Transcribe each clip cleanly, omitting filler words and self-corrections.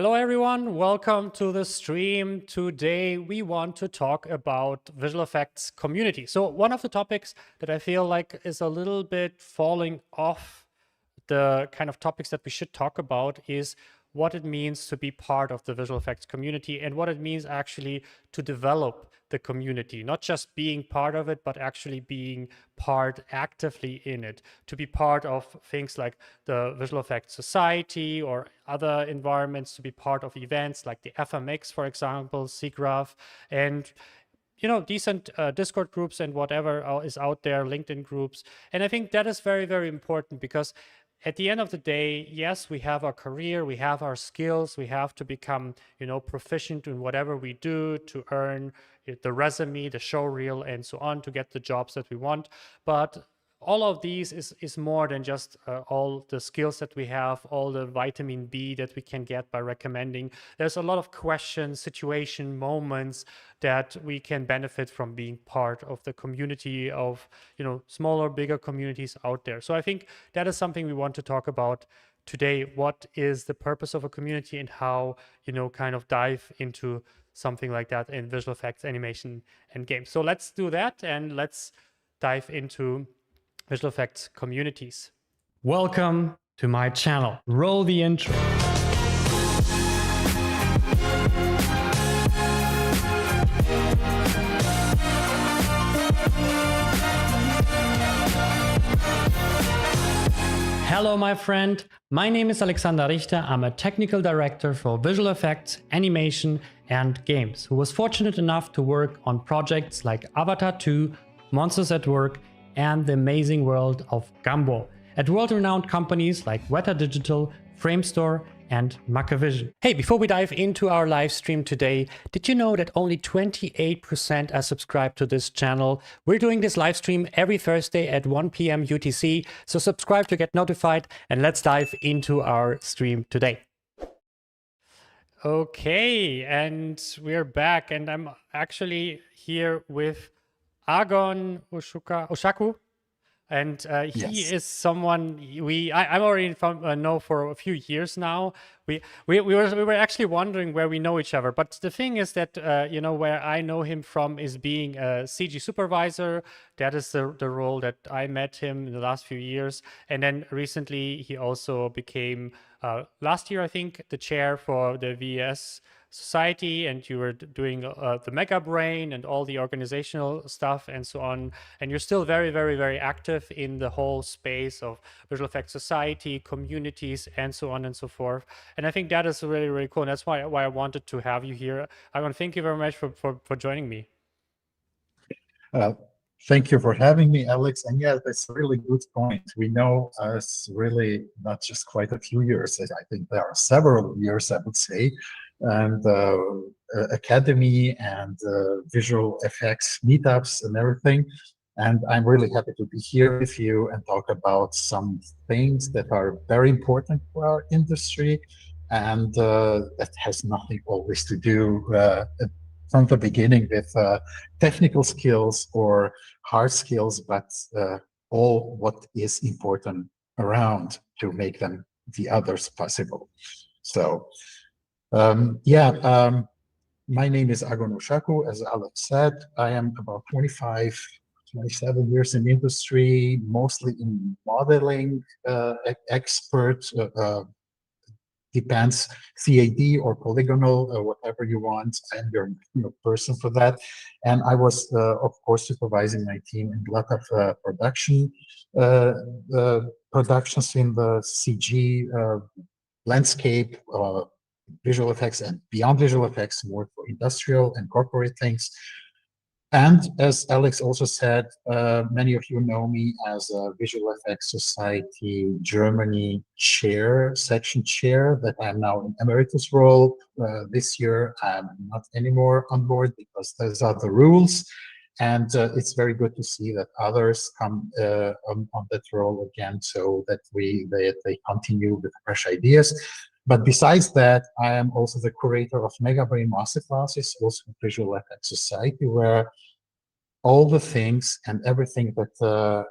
Hello everyone, welcome to the stream. Today we want to talk about visual effects community. So one of the topics that I feel like is a little bit falling off the kind of topics that we should talk about is what it means to be part of the visual effects community and what it means actually to develop the community, not just being part of it, but actually being part actively in it, to be part of things like the Visual Effects Society or other environments, to be part of events like the FMX, for example, SIGGRAPH, and decent Discord groups and whatever is out there, LinkedIn groups. And I think that is very, very important because at the end of the day, yes, we have our career, we have our skills, we have to become, proficient in whatever we do to earn the resume, the show reel, and so on to get the jobs that we want. But all of these is more than just all the skills that we have, all the vitamin B that we can get by recommending. There's a lot of questions, situation, moments that we can benefit from being part of the community of, smaller, bigger communities out there. So I think that is something we want to talk about today. What is the purpose of a community and how, kind of dive into something like that in visual effects, animation, and games. So let's do that and let's dive into visual effects communities. Welcome to my channel. Roll the intro. Hello, my friend. My name is Alexander Richter. I'm a technical director for visual effects, animation, and games, who was fortunate enough to work on projects like Avatar 2, Monsters at Work, and the amazing world of Gumball at world-renowned companies like Weta Digital, Framestore, and Macrovision. Hey, before we dive into our live stream today, did you know that only 28% are subscribed to this channel? We're doing this live stream every Thursday at 1 p.m. UTC, so subscribe to get notified, and let's dive into our stream today. Okay, and we're back, and I'm actually here with Agon Ushaku, and he is someone I'm already know for a few years now. We were actually wondering where we know each other, but the thing is that where I know him from is being a CG Supervisor. That is the role that I met him in the last few years, and then recently he also became last year I think the chair for the VFX Society, and you were doing the Mega Brain and all the organizational stuff and so on, and you're still very, very, very active in the whole space of Visual Effects Society, communities, and so on and so forth. And I think that is really, really cool, and that's why I wanted to have you here. I want to thank you very much for joining me. Thank you for having me, Alex. And yeah, that's a really good point. We know us really not just quite a few years. I think there are several years, I would say. And academy and visual effects meetups and everything. And I'm really happy to be here with you and talk about some things that are very important for our industry. And that has nothing always to do from the beginning with technical skills or hard skills, but all what is important around to make them the others possible. So my name is Agon Ushaku. As Alex said, I am about 25, 27 years in industry, mostly in modeling, expert, depends, CAD or polygonal, or whatever you want, and you're person for that. And I was, of course, supervising my team in a lot of productions in the CG landscape, visual effects, and beyond visual effects, more for industrial and corporate things. And as Alex also said, many of you know me as a Visual Effects Society Germany chair, section chair, that I'm now in emeritus role. This year, I'm not anymore on board because those are the rules. And it's very good to see that others come on that role again, so that they continue with fresh ideas. But besides that, I am also the curator of Mega Brain Masterclasses, also Visual Effects Society, where all the things and everything that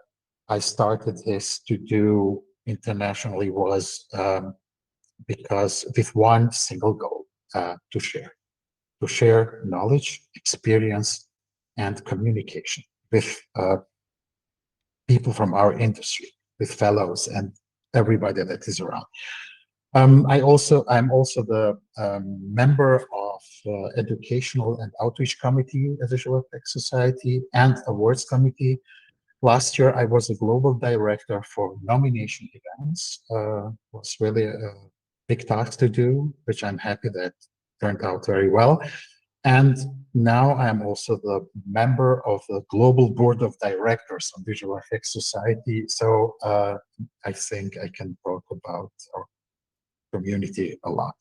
I started this to do internationally was because with one single goal, to share knowledge, experience, and communication with people from our industry, with fellows and everybody that is around. I'm also the member of Educational and Outreach Committee at Visual Effects Society and Awards Committee. Last year, I was a global director for nomination events. Was really a big task to do, which I'm happy that turned out very well. And now I'm also the member of the Global Board of Directors of Visual Effects Society. So I think I can talk about our community a lot.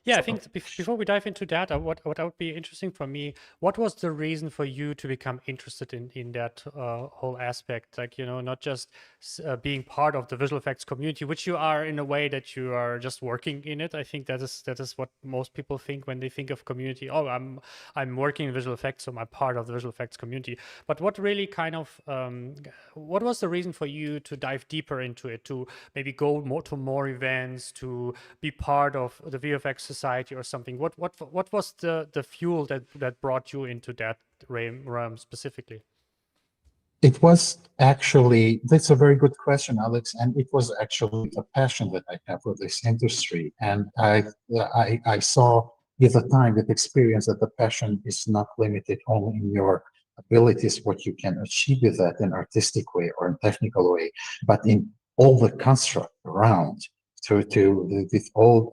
Yeah, I think before we dive into that, what would be interesting for me, what was the reason for you to become interested in that whole aspect? Like, not just being part of the visual effects community, which you are in a way that you are just working in it. I think that is what most people think when they think of community. Oh, I'm working in visual effects, so I'm part of the visual effects community. But what really kind of what was the reason for you to dive deeper into it, to maybe go to more events, to be part of the VFX society or something? What was the fuel that brought you into that realm specifically? It was actually, that's a very good question, Alex, and it was actually a passion that I have for this industry. And I saw with the time, with experience, that the passion is not limited only in your abilities, what you can achieve with that in artistic way or in technical way, but in all the construct around, with all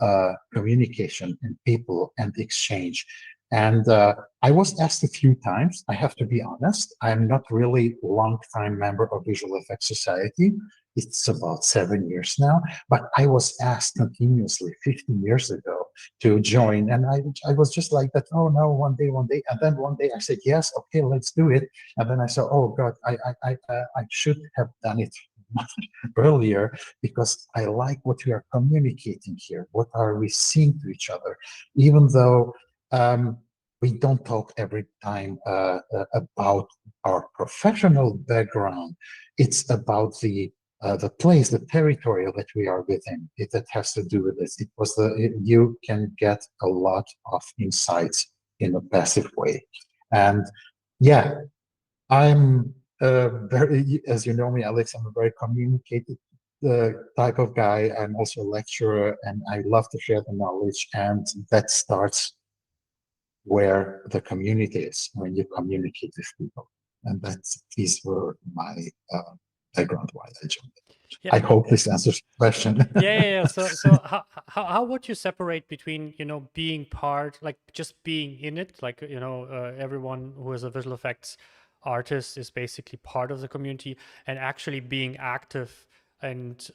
communication and people and exchange. And I was asked a few times, I have to be honest, I'm not really a long-time member of Visual Effects Society. It's about 7 years now, but I was asked continuously 15 years ago to join. And I was just like that, oh no, one day. And then one day I said, yes, okay, let's do it. And then I said, oh God, I should have done it much earlier, because I like what we are communicating here. What are we seeing to each other? Even though we don't talk every time about our professional background. It's about the place, the territory that we are within. That has to do with this. You can get a lot of insights in a passive way, and yeah, I'm very, as you know me, Alex, I'm a very communicative type of guy. I'm also a lecturer, and I love to share the knowledge, and that starts where the community is, when you communicate with people. And these were my background why I joined. Yeah. I hope this answers the question. Yeah. So how would you separate between, being part, like just being in it, like, everyone who is a visual effects artist is basically part of the community, and actually being active? And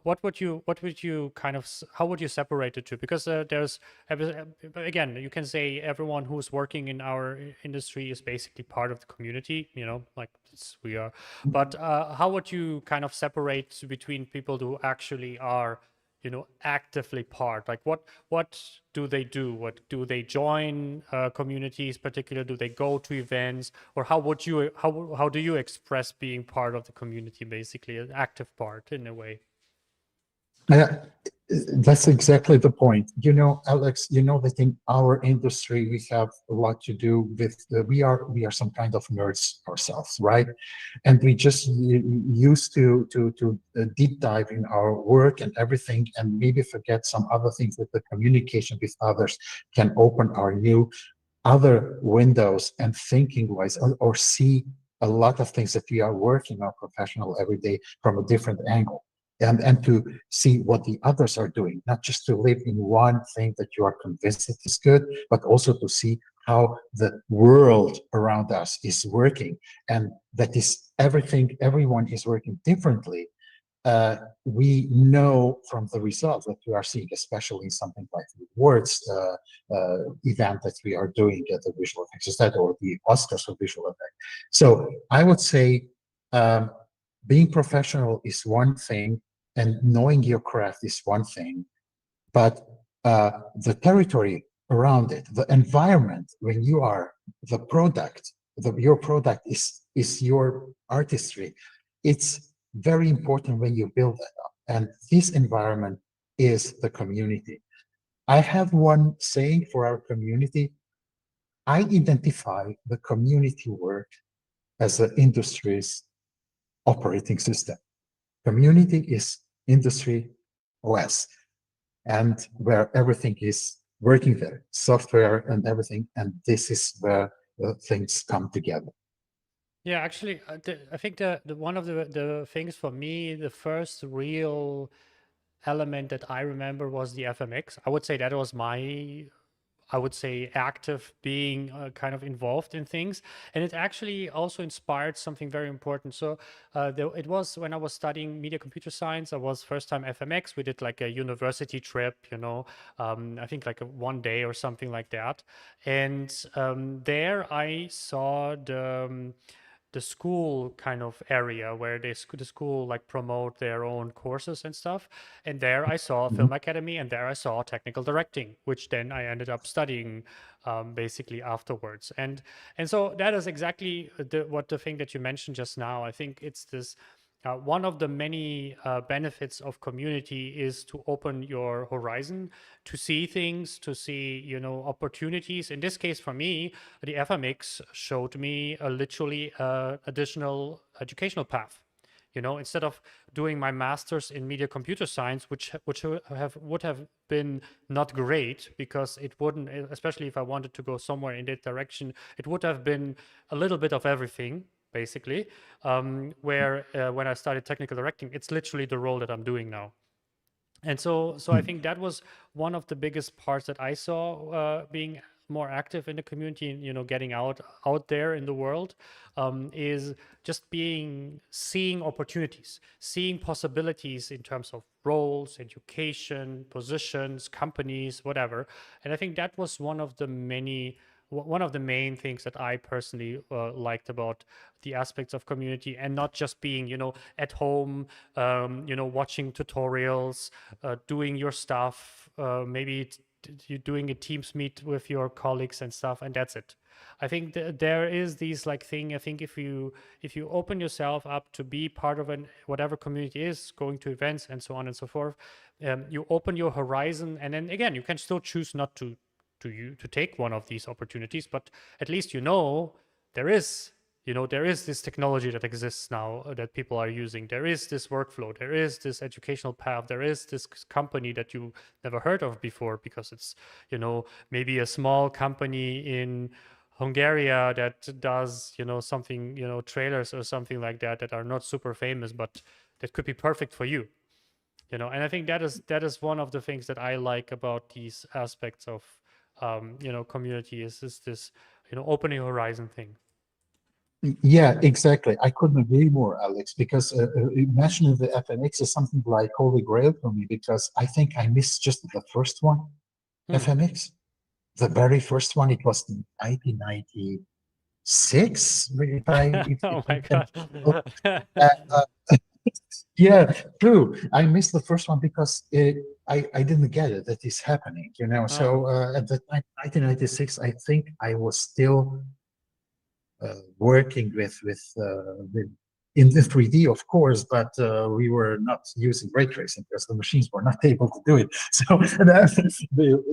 what would you kind of, how would you separate the two? Because again, you can say everyone who's working in our industry is basically part of the community, like we are. But how would you kind of separate between people who actually are, actively part? Like what do they do? What do they join communities? Particularly, do they go to events? Or how do you express being part of the community? Basically, an active part in a way. Yeah, that's exactly the point. Alex, that in our industry we have a lot to do with we are some kind of nerds ourselves, right? And we just used to deep dive in our work and everything, and maybe forget some other things that the communication with others can open our new other windows and thinking wise, or see a lot of things that we are working on professional every day from a different angle. And to see what the others are doing, not just to live in one thing that you are convinced it is good, but also to see how the world around us is working, and that is everything, everyone is working differently. We know from the results that we are seeing, especially in something like the awards event that we are doing at the Visual Effects Society, or the Oscars for visual effects. So I would say being professional is one thing, and knowing your craft is one thing, but the territory around it, the environment, when you are the product, your product is your artistry. It's very important when you build that up. And this environment is the community. I have one saying for our community. I identify the community work as the industry's operating system. Community is industry OS, and where everything is working there, software and everything, and this is where things come together. Yeah, actually, I think the one of the things for me, the first real element that I remember was the FMX. I would say that was my, I would say, active being kind of involved in things. And it actually also inspired something very important. So it was when I was studying media computer science, I was first time FMX. We did like a university trip, you know, I think like a 1 day or something like that. And there I saw the school kind of area where the school like promote their own courses and stuff. And there I saw Mhm. film academy, and there I saw technical directing, which then I ended up studying basically afterwards. And so that is exactly what the thing that you mentioned just now. I think it's this one of the many benefits of community is to open your horizon, to see things, to see, you know, opportunities. In this case, for me, the FMX showed me a literally additional educational path. You know, instead of doing my master's in media computer science, which would have been not great, because it wouldn't, especially if I wanted to go somewhere in that direction, it would have been a little bit of everything basically. Where when I started technical directing, it's literally the role that I'm doing now. And so I think that was one of the biggest parts that I saw being more active in the community, and, you know, getting out there in the world, is just seeing opportunities, seeing possibilities in terms of roles, education, positions, companies, whatever. And I think that was one of the main things that I personally liked about the aspects of community, and not just being, you know, at home, you know, watching tutorials, doing your stuff, maybe you doing a Teams meet with your colleagues and stuff, and that's it. I think there is these like thing. I think if you open yourself up to be part of whatever community is, going to events and so on and so forth, you open your horizon, and then again you can still choose not to take one of these opportunities, but at least, you know, there is, you know, there is this technology that exists now that people are using. There is this workflow, there is this educational path, there is this company that you never heard of before, because it's, you know, maybe a small company in Hungary that does, you know, something, you know, trailers or something like that that are not super famous, but that could be perfect for you, you know. And I think that is one of the things that I like about these aspects of you know, community, is this, you know, opening horizon thing. Yeah, exactly. I couldn't agree more, Alex, because mentioning the FMX is something like holy grail for me, because I think I missed just the first one, FMX. The very first one, it was in 1996, Oh if I my can. god. Uh, uh, yeah, true. I missed the first one because I didn't get it that is happening, you know. Oh. So at the time, 1996, I think I was still working with in the 3D, of course, but we were not using ray tracing because the machines were not able to do it. So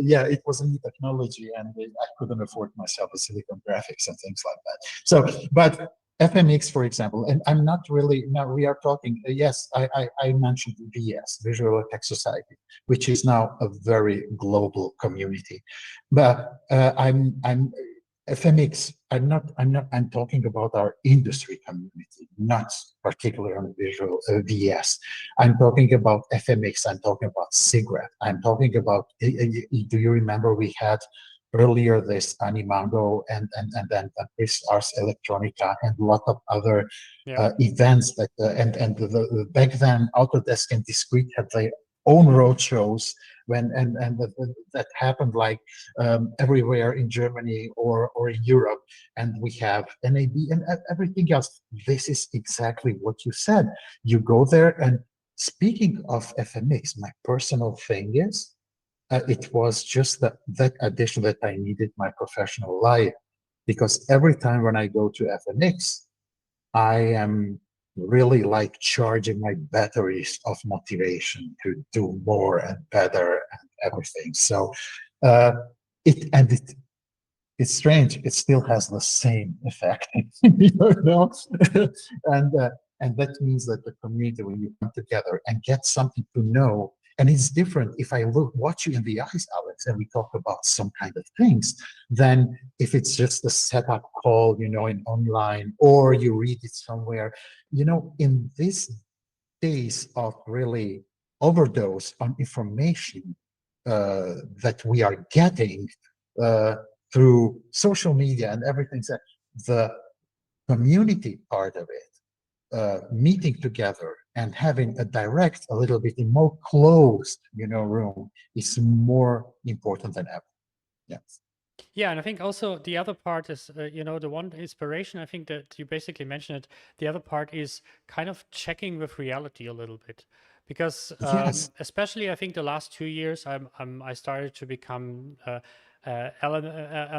yeah, it was a new technology, and I couldn't afford myself a silicon graphics and things like that. So, but FMX, for example, and I'm not really, now we are talking, yes, I mentioned VS, Visual Effects Society, which is now a very global community. But I'm FMX, I'm talking about our industry community, not particularly on visual VS. I'm talking about FMX, I'm talking about SIGGRAPH, I'm talking about, do you remember we had earlier this Animando and then this Ars Electronica and a lot of other Yeah. events that, back then Autodesk and Discrete had their own road shows that happened like everywhere in Germany or in Europe, and we have NAB and everything else. This is exactly what you said. You go there, and speaking of FMX, my personal thing is, it was just that addition that I needed my professional life, because every time when I go to FMX, I am really like charging my batteries of motivation to do more and better and everything. So uh, it's strange. It still has the same effect, you know? and and that means that the community, when you come together and get something to know, and it's different if I watch you in the eyes, Alex, and we talk about some kind of things, than if it's just a setup call, you know, in online, or you read it somewhere. You know, in these days of really overdose on information that we are getting uh, through social media and everything, the community part of it, meeting together and having a direct, a little bit more closed, you know, room is more important than ever. Yes. Yeah, and I think also the other part is, the one inspiration, I think that you basically mentioned it. The other part is kind of checking with reality a little bit, because Yes. especially I think the last 2 years, I started to become. Alan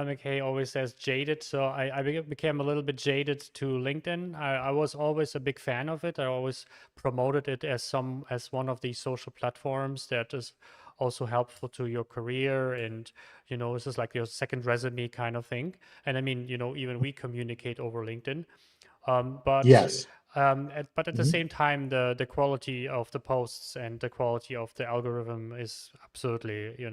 McKay always says jaded, so became a little bit jaded to LinkedIn. I was always a big fan of it. I always promoted it as one of these social platforms that is also helpful to your career, and this is like your second resume kind of thing. And I mean, even we communicate over LinkedIn. But Yes. but at the Mhm. same time, the quality of the posts and the quality of the algorithm is absolutely,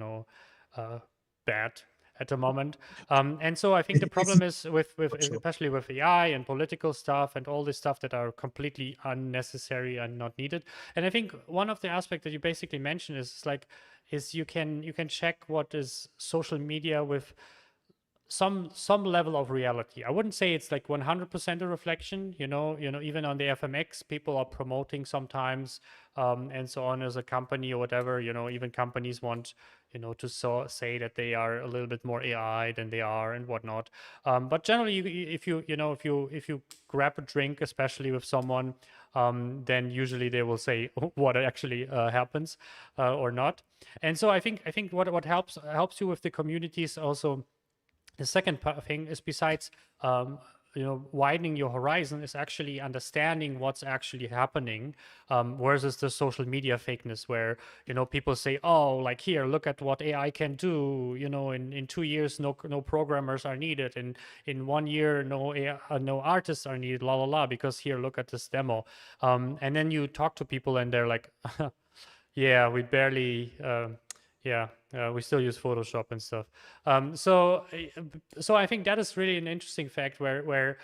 uh, bad at the moment. And so I think the It's problem is with for sure. especially with AI and political stuff and all this stuff that are completely unnecessary and not needed. And I think one of the aspects that you basically mentioned is you can check what is social media with some level of reality. I wouldn't say it's like 100% a reflection. Even on the FMX, people are promoting sometimes, and so on as a company or whatever. Even companies want say that they are a little bit more AI than they are and whatnot. But generally, if you grab a drink, especially with someone, then usually they will say what actually happens or not. And so I think what helps you with the communities also, the second thing is, besides widening your horizon, is actually understanding what's actually happening, versus the social media fakeness where people say, oh, like, here, look at what AI can do. In 2 years, no programmers are needed. In 1 year, no AI, no artists are needed, la la la, because here, look at this demo. And then you talk to people and they're like, yeah, we barely, yeah, we still use Photoshop and stuff. So I think that is really an interesting fact where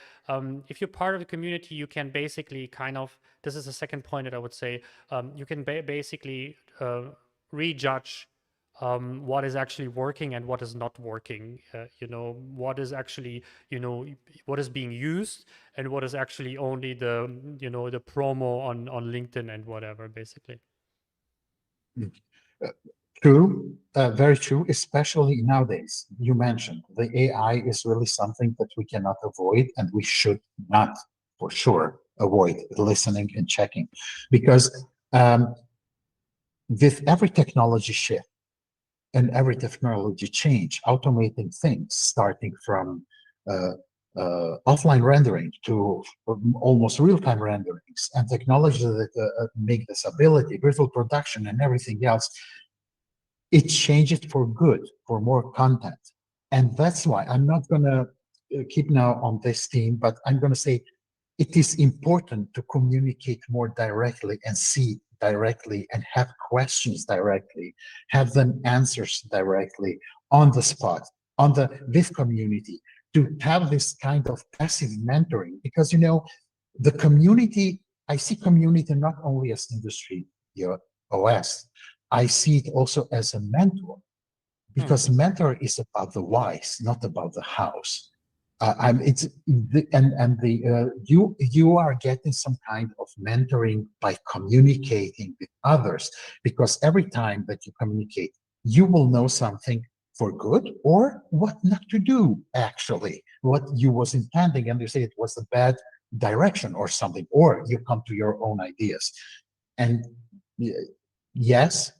if you're part of the community, you can basically kind of, this is the second point that I would say, you can basically rejudge what is actually working and what is not working. What is actually, what is being used and what is actually only the promo on LinkedIn and whatever, basically. Mm. Uh, True, very true, especially nowadays. You mentioned the AI is really something that we cannot avoid, and we should not, for sure, avoid listening and checking. Because with every technology shift and every technology change, automating things, starting from offline rendering to almost real-time renderings, and technologies that make this ability, virtual production, and everything else, it changed for good, for more content. And that's why I'm not going to keep now on this theme, but I'm going to say it is important to communicate more directly and see directly and have questions directly, have them answers directly on the spot, on the with community, to have this kind of passive mentoring. Because the community, I see community not only as industry, OS, I see it also as a mentor, Hmm. because mentor is about the whys, not about the hows. I'm it's the, and the you are getting some kind of mentoring by communicating with others, because every time that you communicate, you will know something for good or what not to do, actually what you was intending, and you say it was a bad direction or something, or you come to your own ideas. And yes,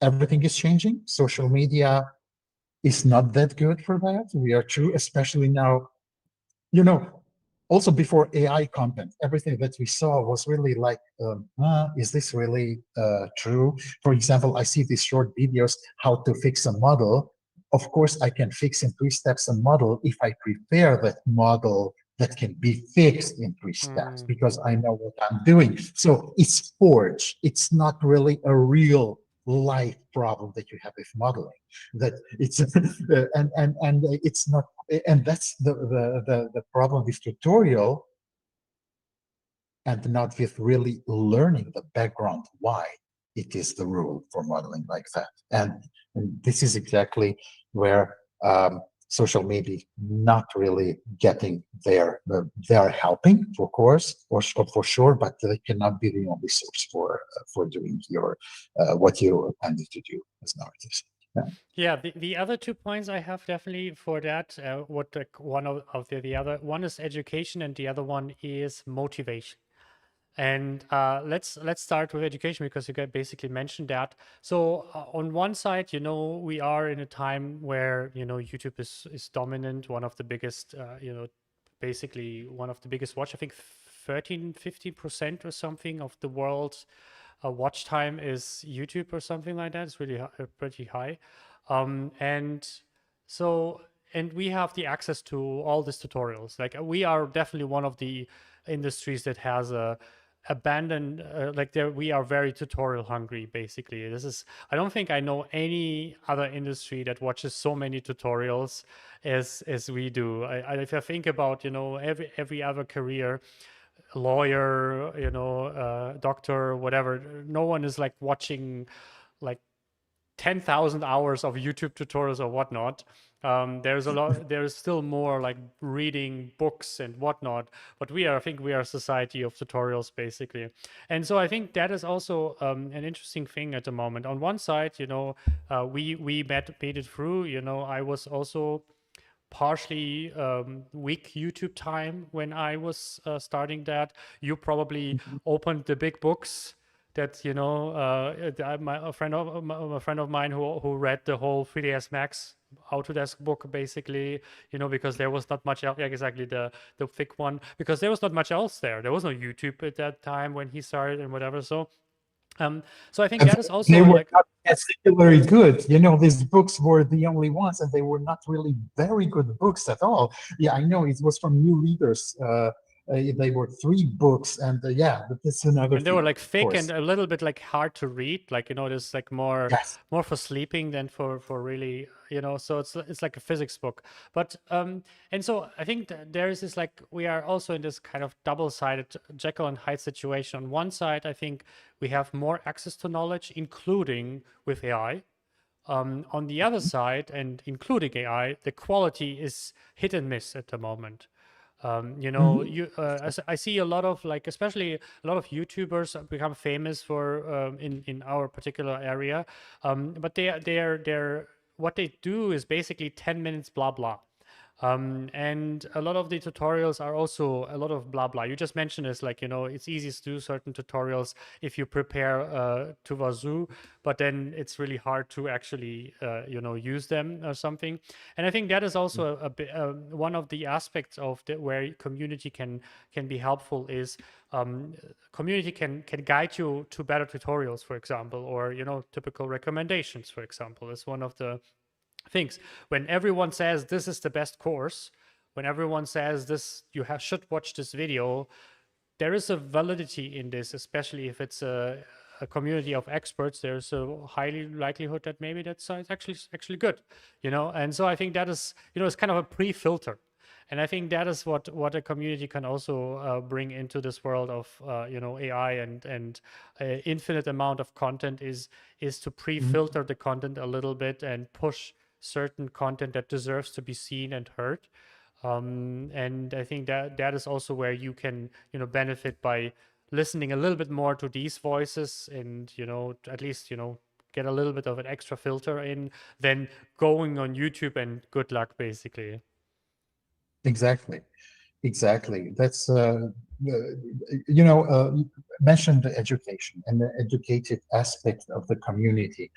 everything is changing. Social media is not that good for that. We are true, especially now. You know, also before AI content, everything that we saw was really like, is this really true? For example, I see these short videos, how to fix a model. Of course, I can fix in 3 steps a model if I prepare that model that can be fixed in 3 steps, because I know what I'm doing. So it's forged. It's not really a real life problem that you have with modeling. That it's and it's not, and that's the problem with tutorial, and not with really learning the background why it is the rule for modeling like that. And this is exactly where social media not really getting there. They are helping, of course, or for sure, but they cannot be the only source for doing your what you intended to do as an artist. Yeah. Yeah, the other 2 points I have definitely for that, what one of the other one is education, and the other one is motivation. And let's start with education, because you basically mentioned that. So on one side, we are in a time where YouTube is dominant, one of the biggest, basically one of the biggest watch. I think 13-15% or something of the world's watch time is YouTube or something like that. It's really pretty high. And so, and we have the access to all these tutorials. Like, we are definitely one of the industries that has a abandoned, like, there we are very tutorial hungry. Basically, I don't think I know any other industry that watches so many tutorials as we do. If I think about every other career, lawyer, doctor, whatever, no one is like watching like 10,000 hours of YouTube tutorials or whatnot. There's still more like reading books and whatnot, but I think we are a society of tutorials, basically. And so I think that is also an interesting thing at the moment. On one side, we made it through. I was also partially weak YouTube time when I was starting that. You probably opened the big books that a friend of mine who read the whole 3ds Max Autodesk book, basically, because there was not much else. Yeah, exactly, the thick one, because there was not much else there. There was no YouTube at that time when he started and whatever. So I think that is also they were like, not particularly good. These books were the only ones, and they were not really very good books at all. Yeah, I know it was from new readers. They were 3 books, and yeah, but that's another and they thing, were like of thick and course. a little bit like hard to read, like there's like more Yes. for sleeping than for really, so it's like a physics book. But and so I think there is this, like, we are also in this kind of double-sided Jekyll and Hyde situation. On one side, I think we have more access to knowledge, including with AI. On the other side, and including AI, the quality is hit and miss at the moment. I see a lot of, like, especially a lot of YouTubers become famous for in our particular area, but they're what they do is basically 10 minutes blah blah. And a lot of the tutorials are also a lot of blah blah. You just mentioned this, like, it's easy to do certain tutorials if you prepare to Wazoo, but then it's really hard to actually use them or something. And I think that is also a bit one of the aspects of where community can be helpful is community can guide you to better tutorials, for example, or typical recommendations, for example, is one of the things. When everyone says this is the best course, when everyone says this, should watch this video, there is a validity in this, especially if it's a community of experts. There's a highly likelihood that maybe that's actually good, and so I think that is, it's kind of a pre-filter. And I think that is what a community can also bring into this world of AI and infinite amount of content is to pre-filter the content a little bit and push certain content that deserves to be seen and heard. And I think that is also where you can benefit by listening a little bit more to these voices, and at least get a little bit of an extra filter in, than going on YouTube and good luck, basically. Exactly. That's mentioned the education and the educated aspect of the community.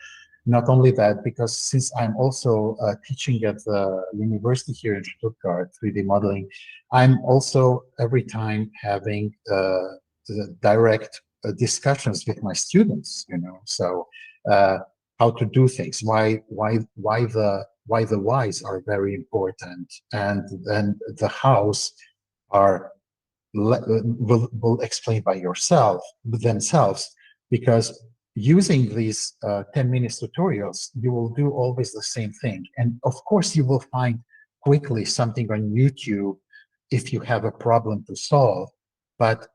not only that, because since I'm also teaching at the university here in Stuttgart, 3D modeling, I'm also every time having the direct discussions with my students, so how to do things, why the whys are very important, and then the hows are will explain by themselves, because using these 10 minutes tutorials, you will do always the same thing. And of course, you will find quickly something on YouTube if you have a problem to solve. But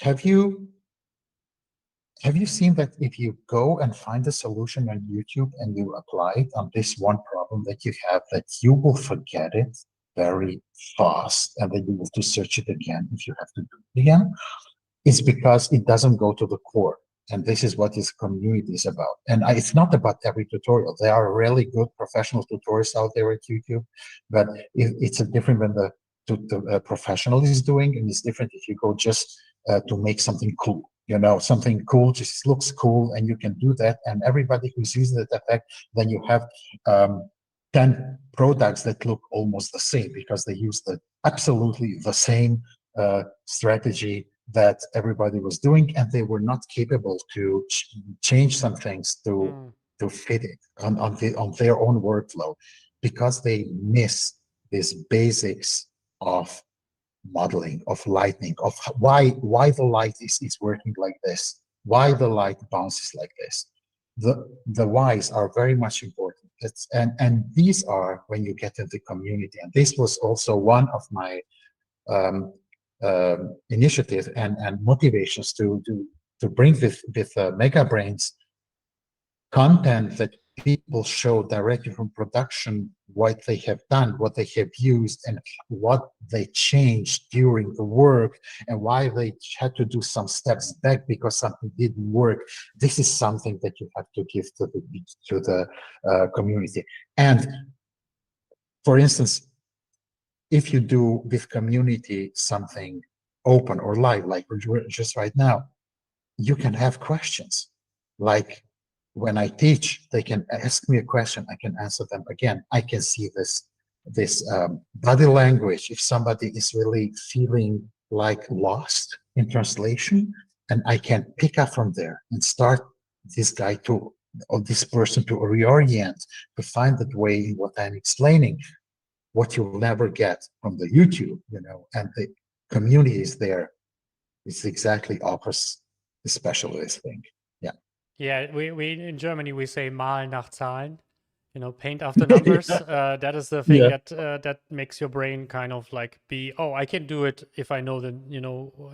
have you seen that if you go and find a solution on YouTube and you apply it on this one problem that you have, that you will forget it very fast, and then you will have to search it again if you have to do it again? It's because it doesn't go to the core. And this is what this community is about. And it's not about every tutorial. There are really good professional tutorials out there at YouTube, but it's a different than the professional is doing, and it's different if you go just to make something cool. Something cool just looks cool, and you can do that. And everybody who's using that effect, then you have 10 products that look almost the same because they use absolutely the same strategy that everybody was doing, and they were not capable to change some things to fit it on their own workflow, because they miss these basics of modeling, of lighting, of why the light is working like this, why the light bounces like this. The whys are very much important. And these are when you get into the community. And this was also one of my initiative and motivations to bring with Mega Brains content that people show directly from production what they have done, what they have used, and what they changed during the work, and why they had to do some steps back because something didn't work. This is something that you have to give to the community. And for instance, if you do with community something open or live, like we're just right now, you can have questions. Like when I teach, they can ask me a question, I can answer them again. I can see this body language, if somebody is really feeling like lost in translation, and I can pick up from there and start this guy or this person to reorient, to find that way in what I'm explaining, what you'll never get from the YouTube, and the community is there. It's exactly offers the specialist thing. Yeah. Yeah, we in Germany we say mal nach Zahlen, paint after numbers. That is the thing Yeah. that makes your brain kind of like be, oh, I can do it if I know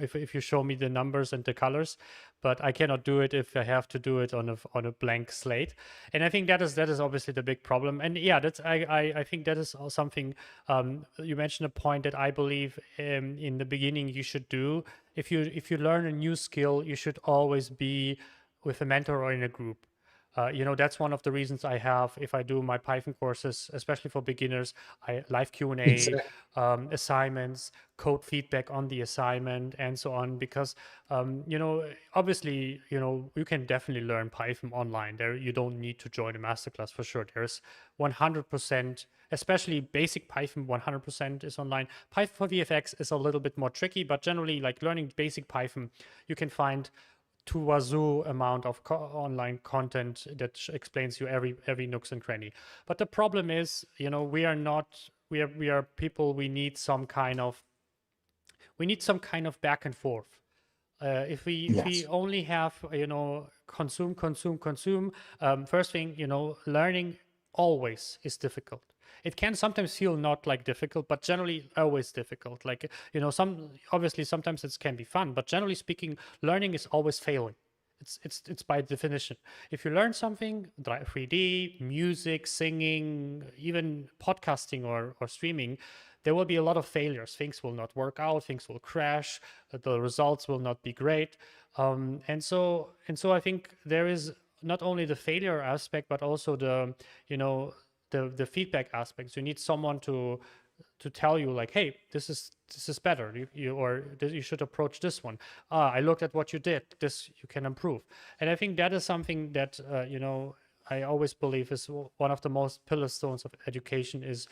if you show me the numbers and the colors, but I cannot do it if I have to do it on a blank slate. And I think that is obviously the big problem. And yeah, I think that is something. You mentioned a point that I believe in the beginning you should do. If you learn a new skill, you should always be with a mentor or in a group. That's one of the reasons I have, if I do my Python courses, especially for beginners, I live Q&A, Exactly. assignments, code feedback on the assignment, and so on. Because, obviously, you can definitely learn Python online. There, you don't need to join a masterclass for sure. There's 100%, especially basic Python, 100% is online. Python for VFX is a little bit more tricky, but generally, like learning basic Python, you can find to wazoo amount of online content that explains you every nooks and cranny. But the problem is, we are not we are people. We need some kind of back and forth. If we Yes. only have consume, first thing, learning always is difficult. It can sometimes feel not like difficult, but generally always difficult. Like, obviously sometimes it can be fun, but generally speaking, learning is always failing. It's by definition. If you learn something, 3D, music, singing, even podcasting or streaming, there will be a lot of failures. Things will not work out. Things will crash. The results will not be great. And so I think there is not only the failure aspect, but also the feedback aspects. You need someone to tell you like, hey, this is better, you should approach this one. I looked at what you did, this you can improve. And I think that is something that I always believe is one of the most pillar stones of education is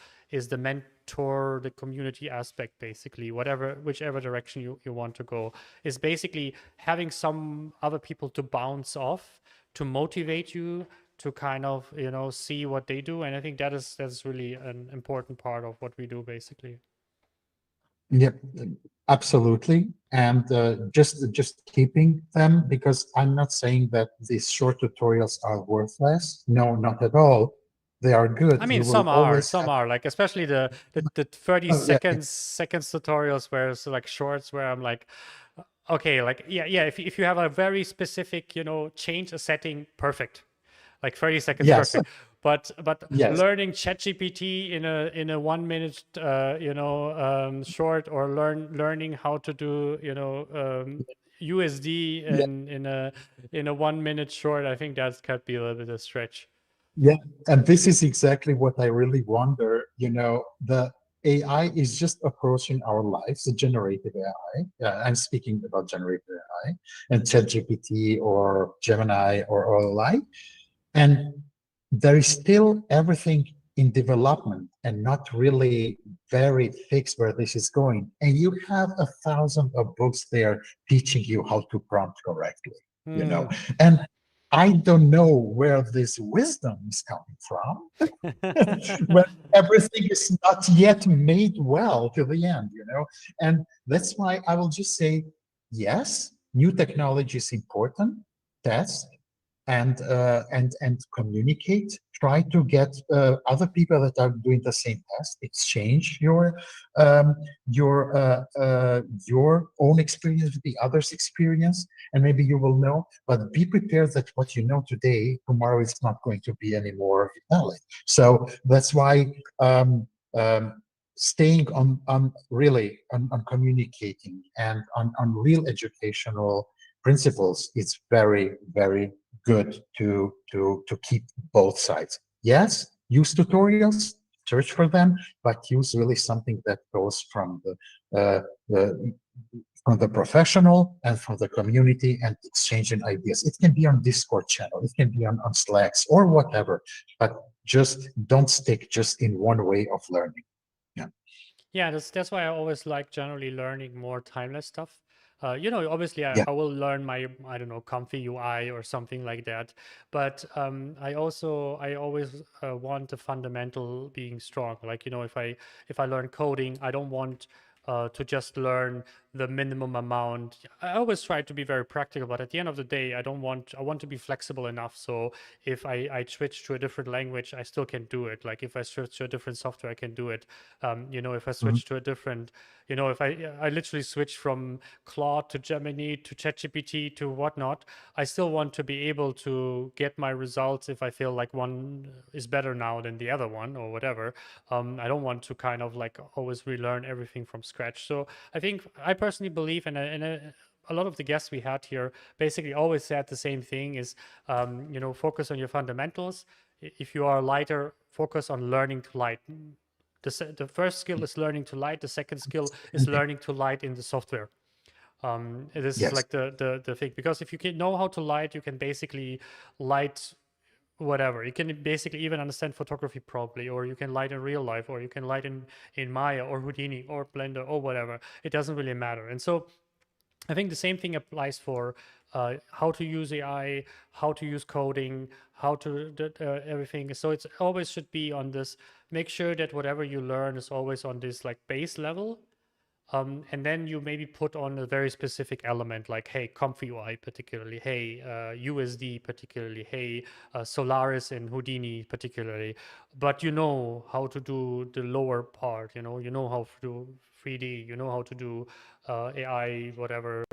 the mentor, the community aspect, basically, whichever direction you want to go, is basically having some other people to bounce off, to motivate you, to kind of, see what they do. And I think that's really an important part of what we do, basically. Yep, absolutely. And just keeping them, because I'm not saying that these short tutorials are worthless. No, not at all. They are good. I mean, You will some always have, are like, especially the 30 oh, yeah, seconds tutorials where it's like shorts where I'm like, okay, like, yeah, if you have a very specific, change a setting, perfect. Like 30 seconds, yes, perfect. But yes, learning ChatGPT in a 1 minute short, or learning how to do USD yeah, in a 1 minute short, I think that could be a little bit of a stretch. yeah. And this is exactly what I really wonder. The AI is just approaching our lives, the generative AI. I'm speaking about generative AI and ChatGPT or Gemini or OLI. And there is still everything in development and not really very fixed where this is going. And you have 1,000 of books there teaching you how to prompt correctly. And I don't know where this wisdom is coming from when everything is not yet made well to the end. And that's why I will just say, yes, new technology is important. Test, and communicate. Try to get other people that are doing the same task. Exchange um, your own experience with the other's experience, and maybe you will know. But be prepared that what you know today, tomorrow is not going to be any more valid. So that's why. Staying on really on communicating and on real educational principles, it's very, very good to keep both sides. Yes, use tutorials, search for them, but use really something that goes the from the professional and from the community, and exchanging ideas. It can be on Discord channel, it can be on Slacks or whatever, but just don't stick just in one way of learning. Yeah. Yeah, that's why I always like generally learning more timeless stuff. Obviously Yeah. I will learn my, I don't know, comfy UI or something like that. But I always want the fundamental being strong. Like, if I learn coding, I don't want to just learn the minimum amount. I always try to be very practical, but at the end of the day, I want to be flexible enough. So if I switch to a different language, I still can do it. Like if I switch to a different software, I can do it. If I Mhm. switch to a different, if I literally switch from Claude to Gemini to ChatGPT to whatnot, I still want to be able to get my results if I feel like one is better now than the other one or whatever. I don't want to kind of like always relearn everything from scratch. So I think I personally believe, and a lot of the guests we had here basically always said the same thing: is focus on your fundamentals. If you are lighter, focus on learning to light. The first skill is learning to light. The second skill is learning to light in the software. This is Yes. like the thing, because if you can know how to light, you can basically light whatever. You can basically even understand photography properly, or you can light in real life, or you can light in Maya or Houdini or Blender or whatever. It doesn't really matter. And so I think the same thing applies for how to use AI, how to use coding, how to everything. So it's always should be on this. Make sure that whatever you learn is always on this like base level, and then you maybe put on a very specific element like, hey, Comfy UI particularly, hey, USD particularly, hey, Solaris and Houdini particularly. But you know how to do the lower part, you know how to do 3D, you know how to do AI, whatever,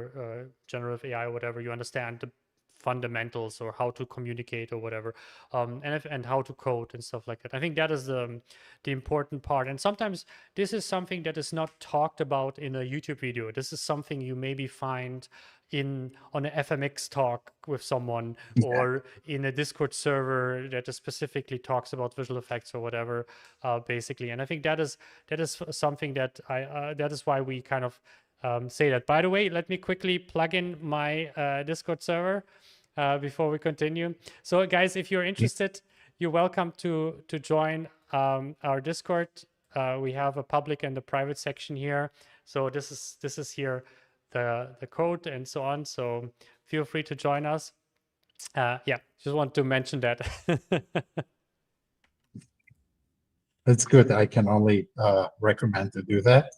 generative AI, whatever. You understand the fundamentals or how to communicate or whatever, and how to code and stuff like that. I think that is the important part. And sometimes this is something that is not talked about in a YouTube video. This is something you maybe find on an FMX talk with someone, Yeah. or in a Discord server that specifically talks about visual effects or whatever, basically. And I think that is something that that is why we kind of say that. By the way, let me quickly plug in my Discord server. before we continue. So guys, if you're interested, you're welcome to join our Discord. We have a public and a private section here. So this is here the code and so on. So feel free to join us. Yeah, just want to mention that. That's good. I can only recommend to do that.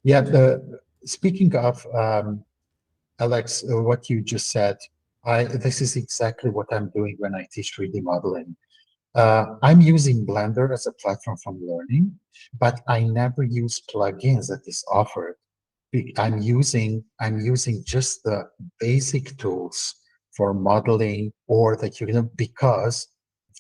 Yeah, speaking of Alex, what you just said, this is exactly what I'm doing when I teach 3D modeling. I'm using Blender as a platform for learning, but I never use plugins that is offered. I'm using just the basic tools for modeling, or that you know, because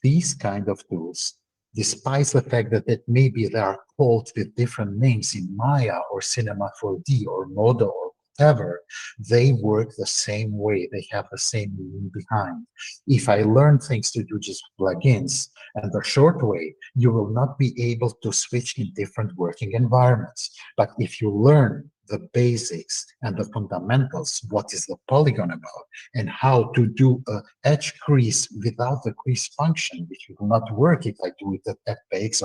these kind of tools, despite the fact that maybe they are called with different names in Maya or Cinema 4D or Modo or whatever, they work the same way. They have the same meaning behind. If I learn things to do just plugins and the short way, you will not be able to switch in different working environments. But if you learn the basics and the fundamentals, what is the polygon about, and how to do a edge crease without the crease function, which will not work if I do it at FX,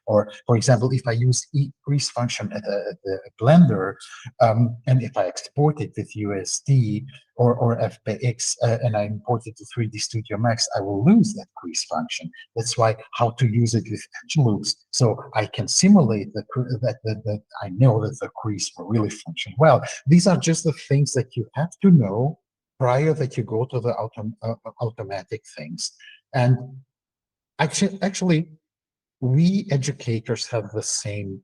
or for example, if I use crease function at the Blender, and if I export it with USD or FBX, and I import it to 3D Studio Max, I will lose that crease function. That's why how to use it with edge loops, so I can simulate that I know that the crease will really function well. These are just the things that you have to know prior that you go to the automatic things. And actually, we educators have the same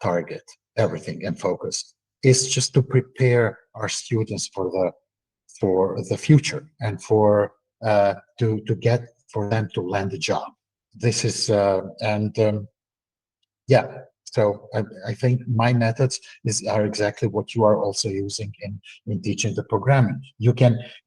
target, everything, and focus is just to prepare our students for the future, and for them to land a job. This is yeah. So I think my methods are exactly what you are also using in teaching the programming. You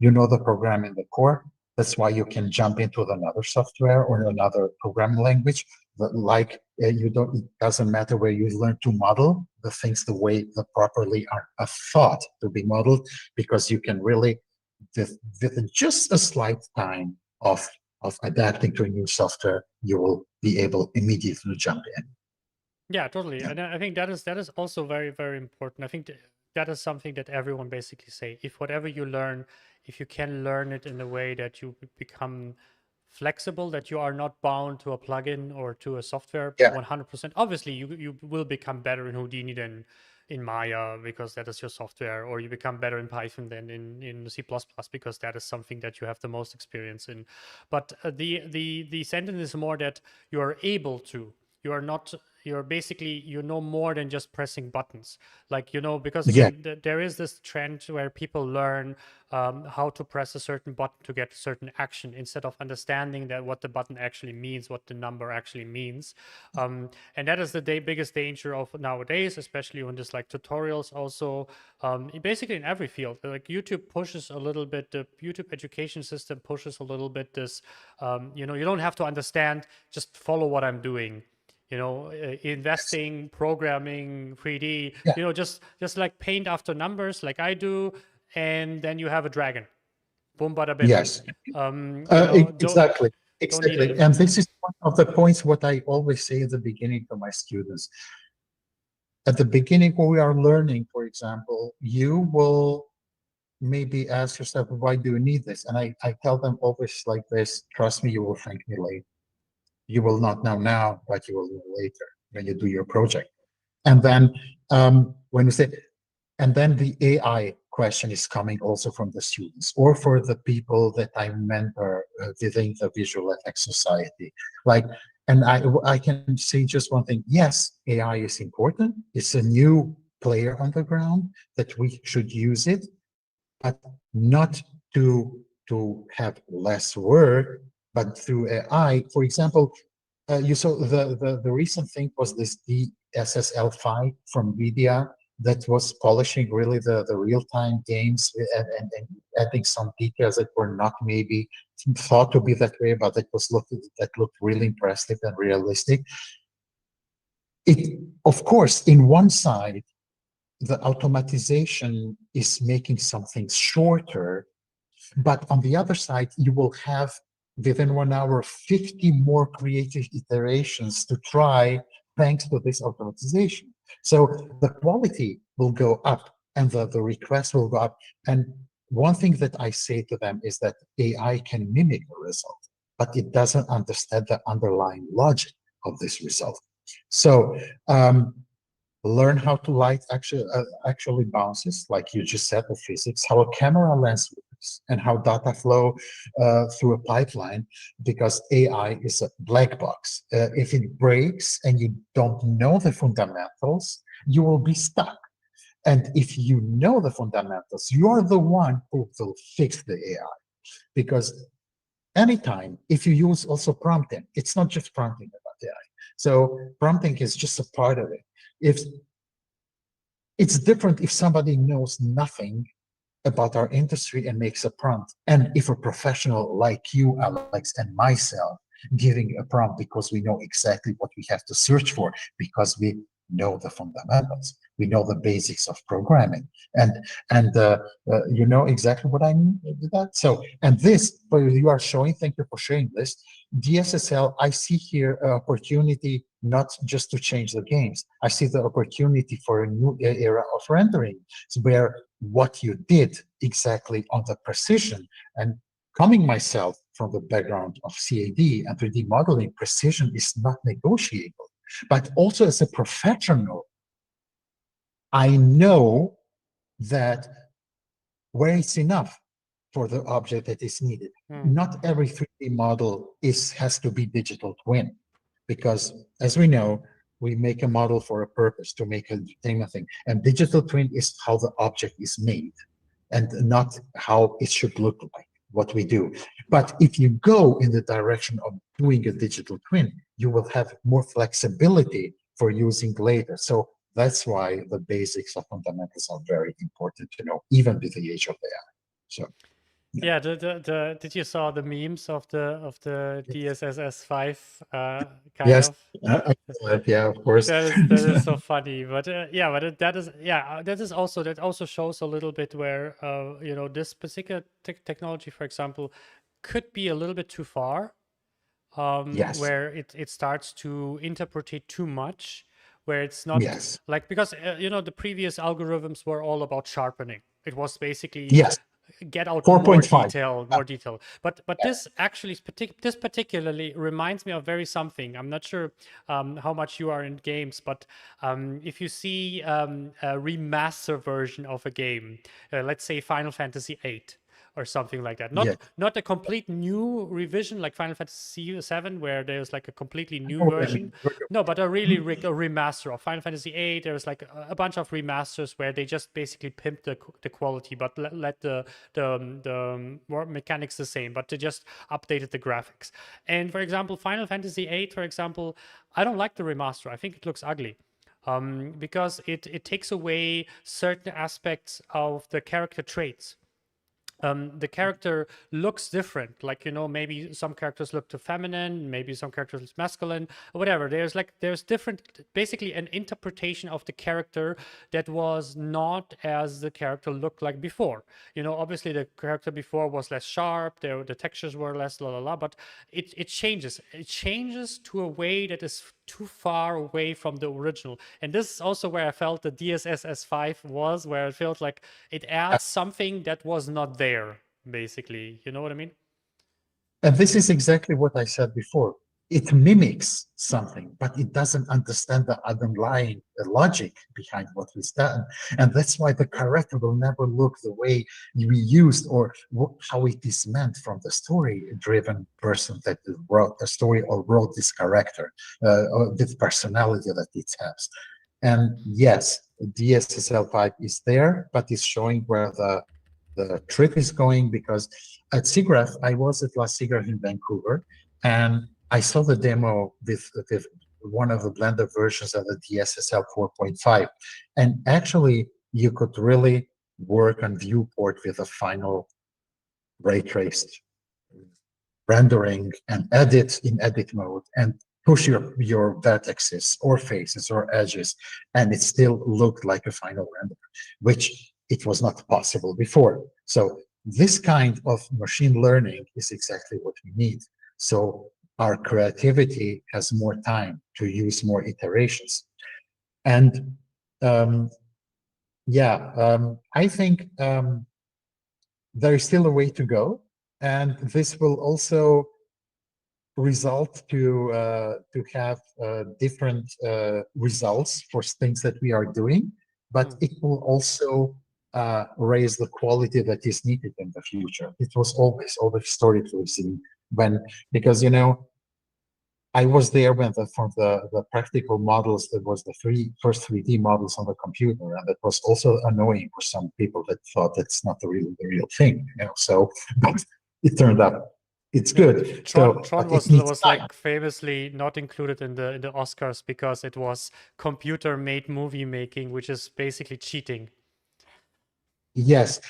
know the program in the core. That's why you can jump into another software or another programming language. Like it doesn't matter where you learn to model the things the way that properly are thought to be modeled, because you can really, within just a slight time of adapting to a new software, you will be able immediately to jump in. Yeah, totally. And I think that is also very, very important. I think that is something that everyone basically say. If whatever you learn, if you can learn it in a way that you become flexible, that you are not bound to a plugin or to a software 100%. Obviously, you will become better in Houdini than in Maya, because that is your software, or you become better in Python than in C++, because that is something that you have the most experience in. But the sentence is more that you are able to. You are not. You're basically, you know more than just pressing buttons. Like, you know, because again, there is this trend where people learn how to press a certain button to get a certain action, instead of understanding that what the button actually means, what the number actually means. And that is the biggest danger of nowadays, especially when there's like tutorials also, basically in every field. Like YouTube pushes a little bit, the YouTube education system pushes a little bit this, you know, you don't have to understand, just follow what I'm doing. You know, investing, programming, 3D, you know, just like paint after numbers like I do, and then you have a dragon. Boom, bada bing. Yes. Exactly. And this is one of the points what I always say at the beginning to my students. At the beginning, when we are learning, for example, you will maybe ask yourself, why do you need this? And I tell them always like this: trust me, you will thank me later. You will not know now, but you will know later when you do your project. And then when you say, and then the AI question is coming also from the students, or for the people that I mentor within the Visual Effects Society. Like, and I can say just one thing: yes, AI is important. It's a new player on the ground that we should use it, but not to have less work, but through AI. For example, you saw the recent thing was this DSSL5 from Media that was polishing really the real-time games, and adding some details that were not maybe thought to be that way, but that looked really impressive and realistic. It, of course, in one side, the automatization is making something shorter, but on the other side, you will have within 1 hour 50 more creative iterations to try thanks to this automatization. So the quality will go up and the requests will go up. And one thing that I say to them is that AI can mimic a result, but it doesn't understand the underlying logic of this result. So learn how to light actually bounces, like you just said, the physics, how a camera lens works, and how data flow through a pipeline, because AI is a black box. If it breaks and you don't know the fundamentals, you will be stuck. And if you know the fundamentals, you're the one who will fix the AI. Because anytime, if you use also prompting, it's not just prompting about AI. So prompting is just a part of it. If it's different if somebody knows nothing about our industry and makes a prompt, and if a professional like you, Alex, and myself giving a prompt because we know exactly what we have to search for, because we know the fundamentals, we know the basics of programming, and you know exactly what I mean with that. So, and this, you are showing, thank you for sharing this, DSSL, I see here an opportunity not just to change the games. I see the opportunity for a new era of rendering, where what you did exactly on the precision, and coming myself from the background of CAD and 3D modeling, precision is not negotiable. But also as a professional, I know that where it's enough for the object that is needed. Not every 3D model has to be digital twin, because as we know, we make a model for a purpose, to make an entertainment thing. And digital twin is how the object is made and not how it should look like, what we do. But if you go in the direction of doing a digital twin, you will have more flexibility for using later. So that's why the basics of fundamentals are very important to know, even with the age of AI. So. Yeah, did you saw the memes of the DSSS5 kind Yes, of? yeah, of course. That is so funny, but yeah, but that also shows a little bit where you know, this particular technology, for example, could be a little bit too far, Yes, where it starts to interpret too much, where it's not yes, like, because you know, the previous algorithms were all about sharpening. It was basically yes. get out 4.5. more detail. But Yes. this actually this particularly reminds me of very something. I'm not sure how much you are in games, but if you see a remaster version of a game, let's say Final Fantasy VIII or something like that, Yes. not a complete new revision like Final Fantasy VII, where there's like a completely I new know what I version. mean. No, but a really a remaster of Final Fantasy VIII. There's like a bunch of remasters where they just basically pimp the quality, but let the more mechanics the same, but they just updated the graphics. And for example, Final Fantasy VIII, for example, I don't like the remaster. I think it looks ugly. Because it takes away certain aspects of the character traits. The character looks different. Like, you know, maybe some characters look too feminine, maybe some characters look masculine, or whatever. There's different, basically an interpretation of the character that was not as the character looked like before. You know, obviously the character before was less sharp, the textures were less but it changes. It changes to a way that is too far away from the original. And this is also where I felt the DSSS5 was, where it felt like it adds something that was not there, basically. You know what I mean? And this is exactly what I said before. It mimics something, but it doesn't understand the underlying logic behind what was done. And that's why the character will never look the way we used, or how it is meant from the story-driven person that wrote the story or wrote this character, or the personality that it has. And yes, DSSL5 is there, but it's showing where the trip is going, because at SIGGRAPH, I was at last SIGGRAPH in Vancouver, and I saw the demo with one of the Blender versions of the DSSL 4.5. And actually, you could really work on viewport with a final ray traced rendering and edit in edit mode. And push your vertices or faces or edges, and it still looked like a final render, which it was not possible before. So this kind of machine learning is exactly what we need. So our creativity has more time to use more iterations. And I think there is still a way to go, and this will also result to have different results for things that we are doing, but it will also raise the quality that is needed in the future. It was always historically seen because I was there when the practical models, that was the first 3D models on the computer, and that was also annoying for some people that thought that's not the real thing. So but it turned out it's good. Tron It was needs time. like famously not included in the Oscars because it was computer-made movie making, which is basically cheating. Yes,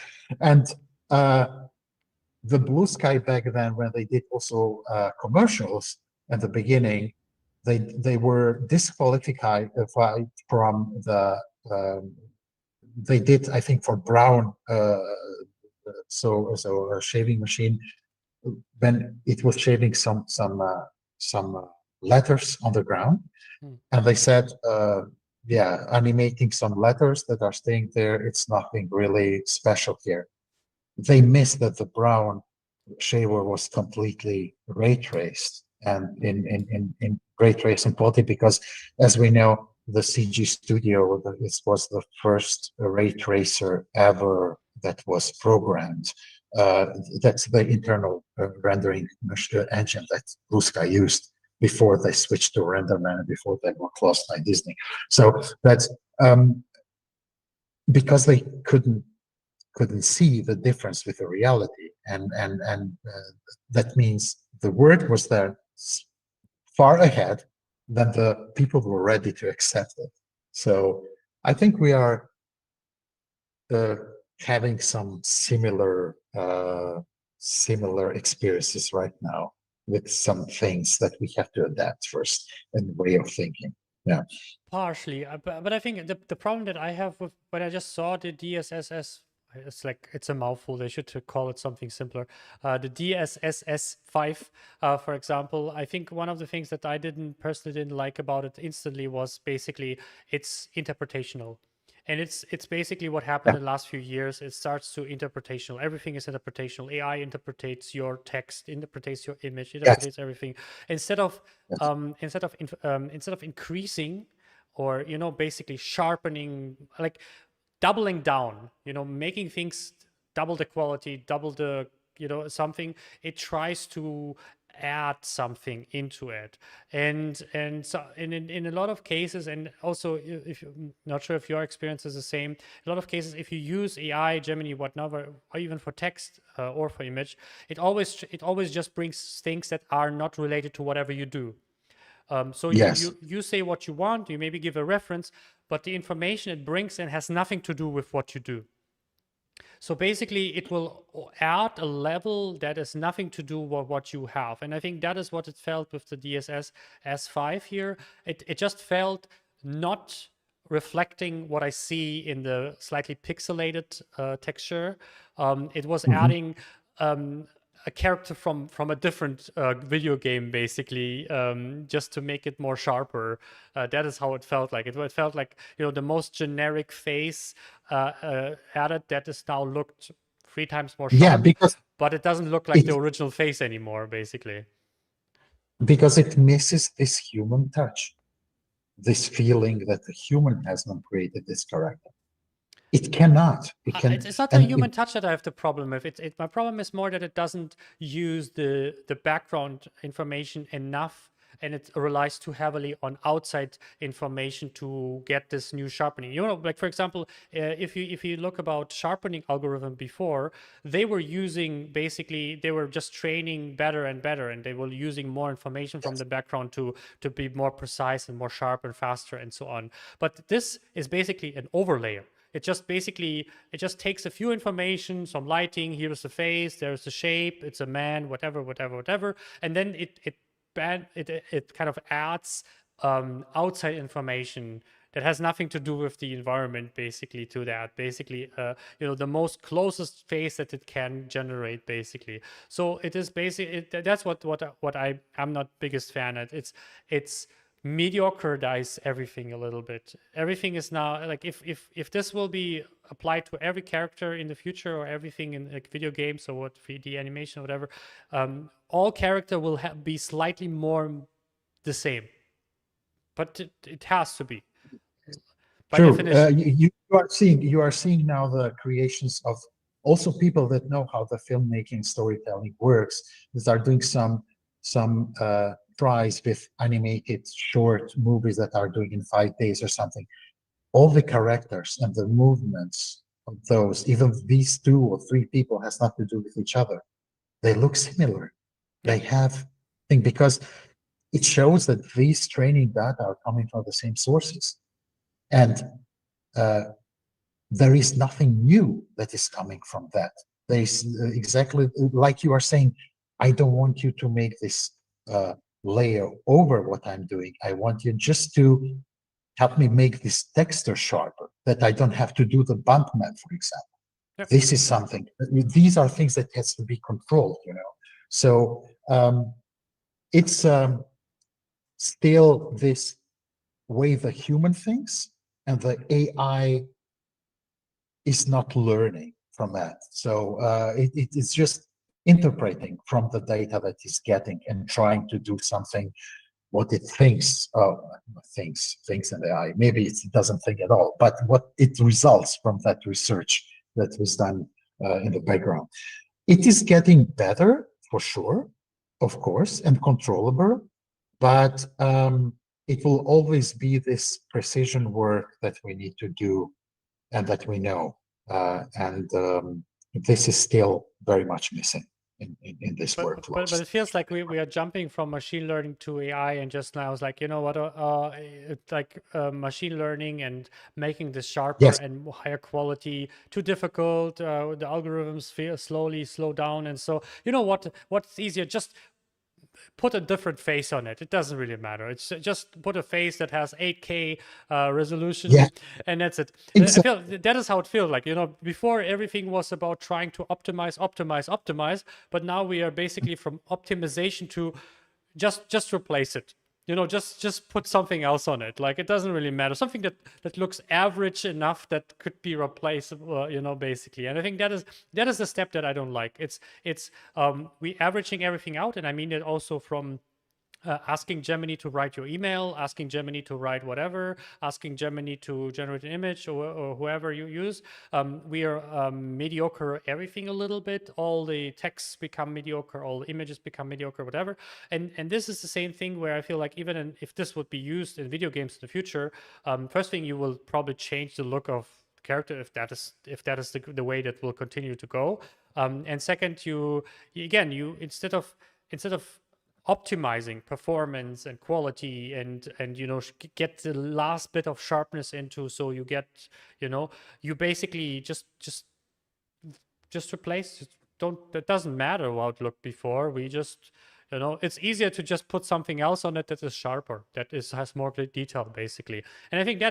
and the Blue Sky back then, when they did also commercials at the beginning, they were disqualified from the. They did, I think, for Brown, so a shaving machine, when it was shaving some letters on the ground, and they said, animating some letters that are staying there, it's nothing really special here. They missed that the Brown shaver was completely ray traced and in ray tracing quality, because as we know, the CG Studio, this was the first ray tracer ever that was programmed. That's the internal rendering engine that Blue Sky used before they switched to RenderMan, before they were closed by Disney. So that's because they couldn't see the difference with the reality, and that means the word was there far ahead than the people were ready to accept it. So I think we are having some similar experiences right now with some things that we have to adapt first in the way of thinking. Yeah. Partially, but I think the problem that I have with when I just saw the DSSS, it's a mouthful. They should call it something simpler. The DSSS5, for example, I think one of the things that I personally didn't like about it instantly was basically it's interpretational. And it's basically what happened in the last few years. It starts to interpretational. Everything is interpretational. AI interprets your text, interprets your image, interprets everything. Instead of increasing, or basically sharpening, like doubling down, making things double the quality, double the something, it tries to add something into it, and so in a lot of cases, and also if I'm not sure if your experience is the same, a lot of cases, if you use AI, Gemini, whatever, or even for text or for image, it always just brings things that are not related to whatever you do. So you say what you want, you maybe give a reference, but the information it brings in has nothing to do with what you do. So basically, it will add a level that has nothing to do with what you have. And I think that is what it felt with the DSS S5 here. It just felt not reflecting what I see in the slightly pixelated texture. It was adding a character from a different video game, basically, just to make it more sharper. That is how it felt like. It felt like the most generic face added that is now looked 3 times more sharp. But it doesn't look like the original face anymore, basically. Because it misses this human touch, this feeling that the human has not created this character. It cannot. It's not the human touch that I have the problem with. My problem is more that it doesn't use the background information enough, and it relies too heavily on outside information to get this new sharpening. Like for example, if you look about sharpening algorithm before, they were just training better and better, and they were using more information from the background to be more precise and more sharp and faster and so on. But this is basically an overlayer. It just takes a few information, some lighting, here's the face, there's the shape, it's a man, whatever, and then it it kind of adds outside information that has nothing to do with the environment, basically, to that. Basically, the most closest face that it can generate, basically. So it is basically, that's what I'm not biggest fan at. It's mediocreize everything a little bit. Everything is now like, if this will be applied to every character in the future, or everything in like video games or what 3D animation or whatever, all character will be slightly more the same, but it has to be by True. definition. You are seeing now the creations of also people that know how the filmmaking storytelling works, that are doing some tries with animated short movies that are doing in 5 days or something. All the characters and the movements of those, even these 2 or 3 people, has nothing to do with each other. They look similar. Yeah. They have thing, because it shows that these training data are coming from the same sources. And there is nothing new that is coming from that. There is exactly like you are saying, I don't want you to make this layer over what I'm doing. I want you just to help me make this texture sharper, that I don't have to do the bump map, for example. Yep. This is something, these are things that has to be controlled, So it's still this way the human thinks, and the AI is not learning from that. So it is just interpreting from the data that it's getting and trying to do something what it thinks in the AI. Maybe it doesn't think at all, but what it results from that research that was done in the background. It is getting better for sure, of course, and controllable, but it will always be this precision work that we need to do and that we know. And this is still very much missing in this workflow. But it feels like we are jumping from machine learning to AI, and just now it's like, what, it's like machine learning and making this sharper Yes. and higher quality too difficult. The algorithms slow down, and so what's easier? Just put a different face on it. It doesn't really matter. It's just put a face that has 8K resolution, Yeah. and that's it. Exactly. I feel that is how it feels like. Before everything was about trying to optimize, but now we are basically from optimization to just replace it. Just put something else on it. Like, it doesn't really matter. Something that looks average enough that could be replaceable, basically. And I think that is the step that I don't like. It's we averaging everything out, and I mean it also from asking Gemini to write your email, asking Gemini to write whatever, asking Gemini to generate an image, or whoever you use. We are mediocre everything a little bit. All the texts become mediocre, all the images become mediocre, whatever. And this is the same thing where I feel like even if this would be used in video games in the future, first thing, you will probably change the look of character if that is the way that will continue to go. And second, you instead of optimizing performance and quality and get the last bit of sharpness into, so you get you basically just replace. That doesn't matter how it looked before. We just it's easier to just put something else on it that is sharper, that has more detail, basically. And I think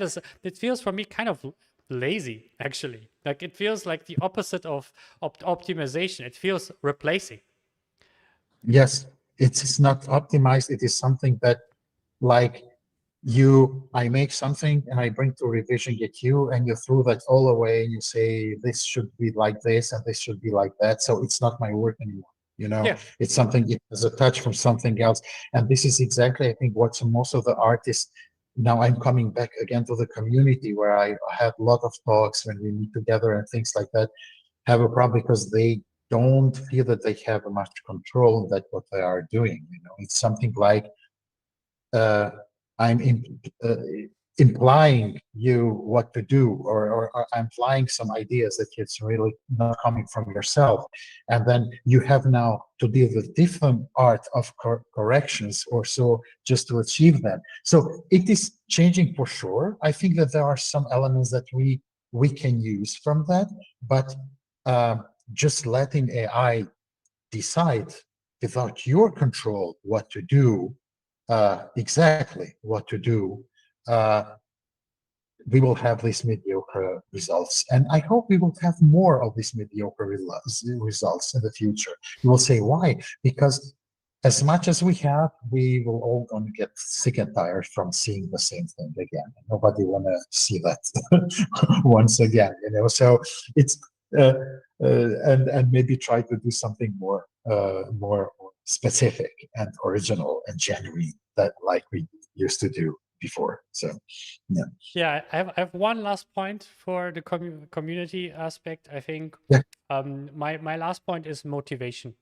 it feels for me kind of lazy, actually. Like, it feels like the opposite of optimization. It feels replacing. Yes, it's not optimized. It is something that, like, I make something and I bring to revision get you, and you throw that all away and you say this should be like this and this should be like that. So it's not my work anymore. Yeah. It's something, it has a touch from something else. And this is exactly, I think, what most of the artists, now I'm coming back again to the community where I had a lot of talks when we meet together and things like that, have a problem, because they don't feel that they have much control that what they are doing. It's something like I'm implying you what to do, or I'm implying some ideas that it's really not coming from yourself, and then you have now to deal with different art of corrections or so just to achieve that. So it is changing for sure. I think that there are some elements that we can use from that, but just letting AI decide without your control what to do, exactly what to do, we will have these mediocre results. And I hope we will have more of these mediocre results in the future. You will say, why? Because as much as we have, we will all going to get sick and tired from seeing the same thing again. Nobody want to see that once again, you know. So it's and maybe try to do something more more specific and original and genuine, that like we used to do before. So yeah. Yeah, I have one last point for the community aspect. I think Yeah. my last point is motivation.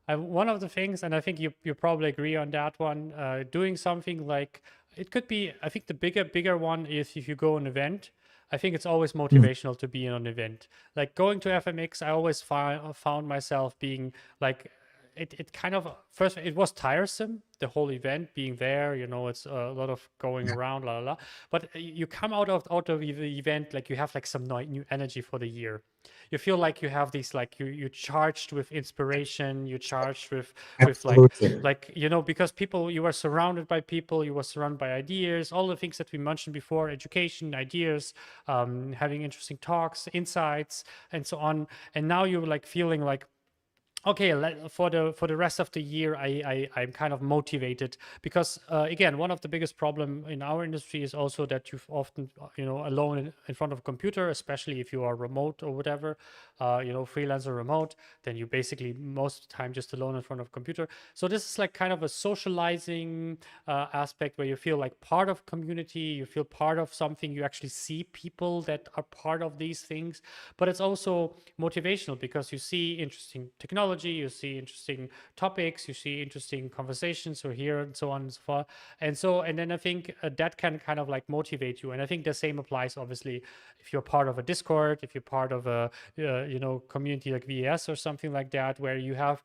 One of the things, and I think you probably agree on that one, doing something like, it could be, I think the bigger one is if you go an event. I think it's always motivational to be in an event. Like going to FMX, I always found myself being like, it kind of, first it was tiresome, the whole event being there, you know, it's a lot of going around, la la la. But you come out of the event, like you have like some new energy for the year. You feel like you have these, like you charged with inspiration, you charged with Absolutely. like, you know, because people, you are surrounded by people, you were surrounded by ideas, all the things that we mentioned before, education, ideas, having interesting talks, insights, and so on. And now you're like feeling like, okay, for the rest of the year, I'm kind of motivated, because again, one of the biggest problem in our industry is also that you've often, you know, alone in front of a computer, especially if you are remote or whatever, you know, freelancer remote, then you basically most of the time just alone in front of a computer. So this is like kind of a socializing aspect where you feel like part of community, you feel part of something, you actually see people that are part of these things, but it's also motivational because you see interesting technology, you see interesting topics, you see interesting conversations, or here and so on and so forth. And then I think that can kind of like motivate you. And I think the same applies, obviously, if you're part of a Discord, if you're part of a you know, community like VES or something like that, where you have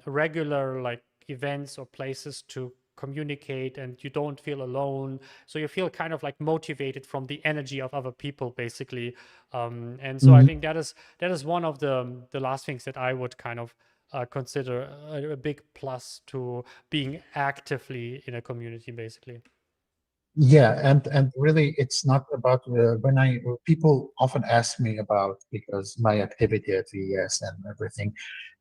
regular like events or places to communicate and you don't feel alone, so you feel kind of like motivated from the energy of other people, basically. And so I think that is one of the last things that I would kind of consider a big plus to being actively in a community, basically. Yeah, and really, it's not about when people often ask me about, because my activity at VES and everything,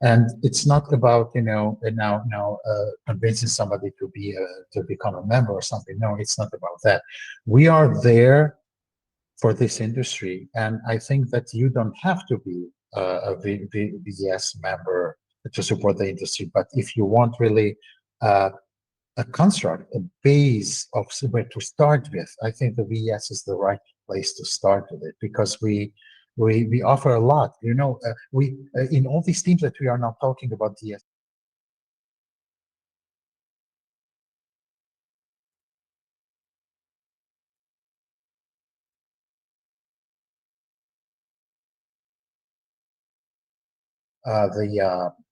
and it's not about, you know, now convincing somebody to be to become a member or something. No, it's not about that. We are there for this industry, and I think that you don't have to be a VES member to support the industry, but if you want really a construct, a base of where to start with, I think the VES is the right place to start with it, because we offer a lot. You know, we in all these teams that we are now talking about, the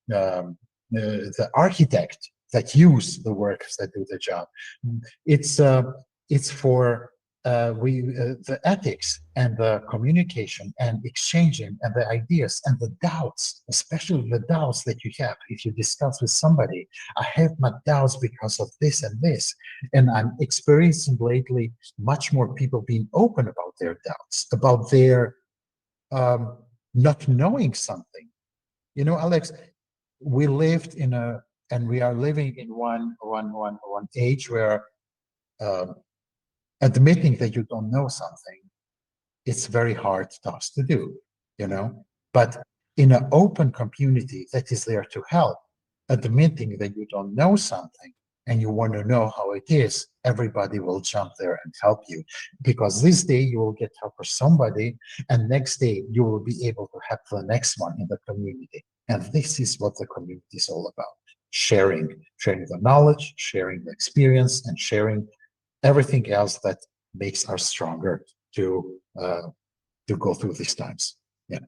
the architect that use the workers that do the job. It's for the ethics and the communication and exchanging and the ideas and the doubts, especially the doubts that you have if you discuss with somebody. I have my doubts because of this and this, and I'm experiencing lately much more people being open about their doubts, about their not knowing something. You know, Alex, we lived in and we are living in one age where um, admitting that you don't know something, it's very hard task to do, you know. But in an open community that is there to help, admitting that you don't know something and you want to know how it is, everybody will jump there and help you, because this day you will get help for somebody, and next day you will be able to help the next one in the community. And this is what the community is all about: sharing the knowledge, sharing the experience, and sharing everything else that makes us stronger to go through these times. Yeah.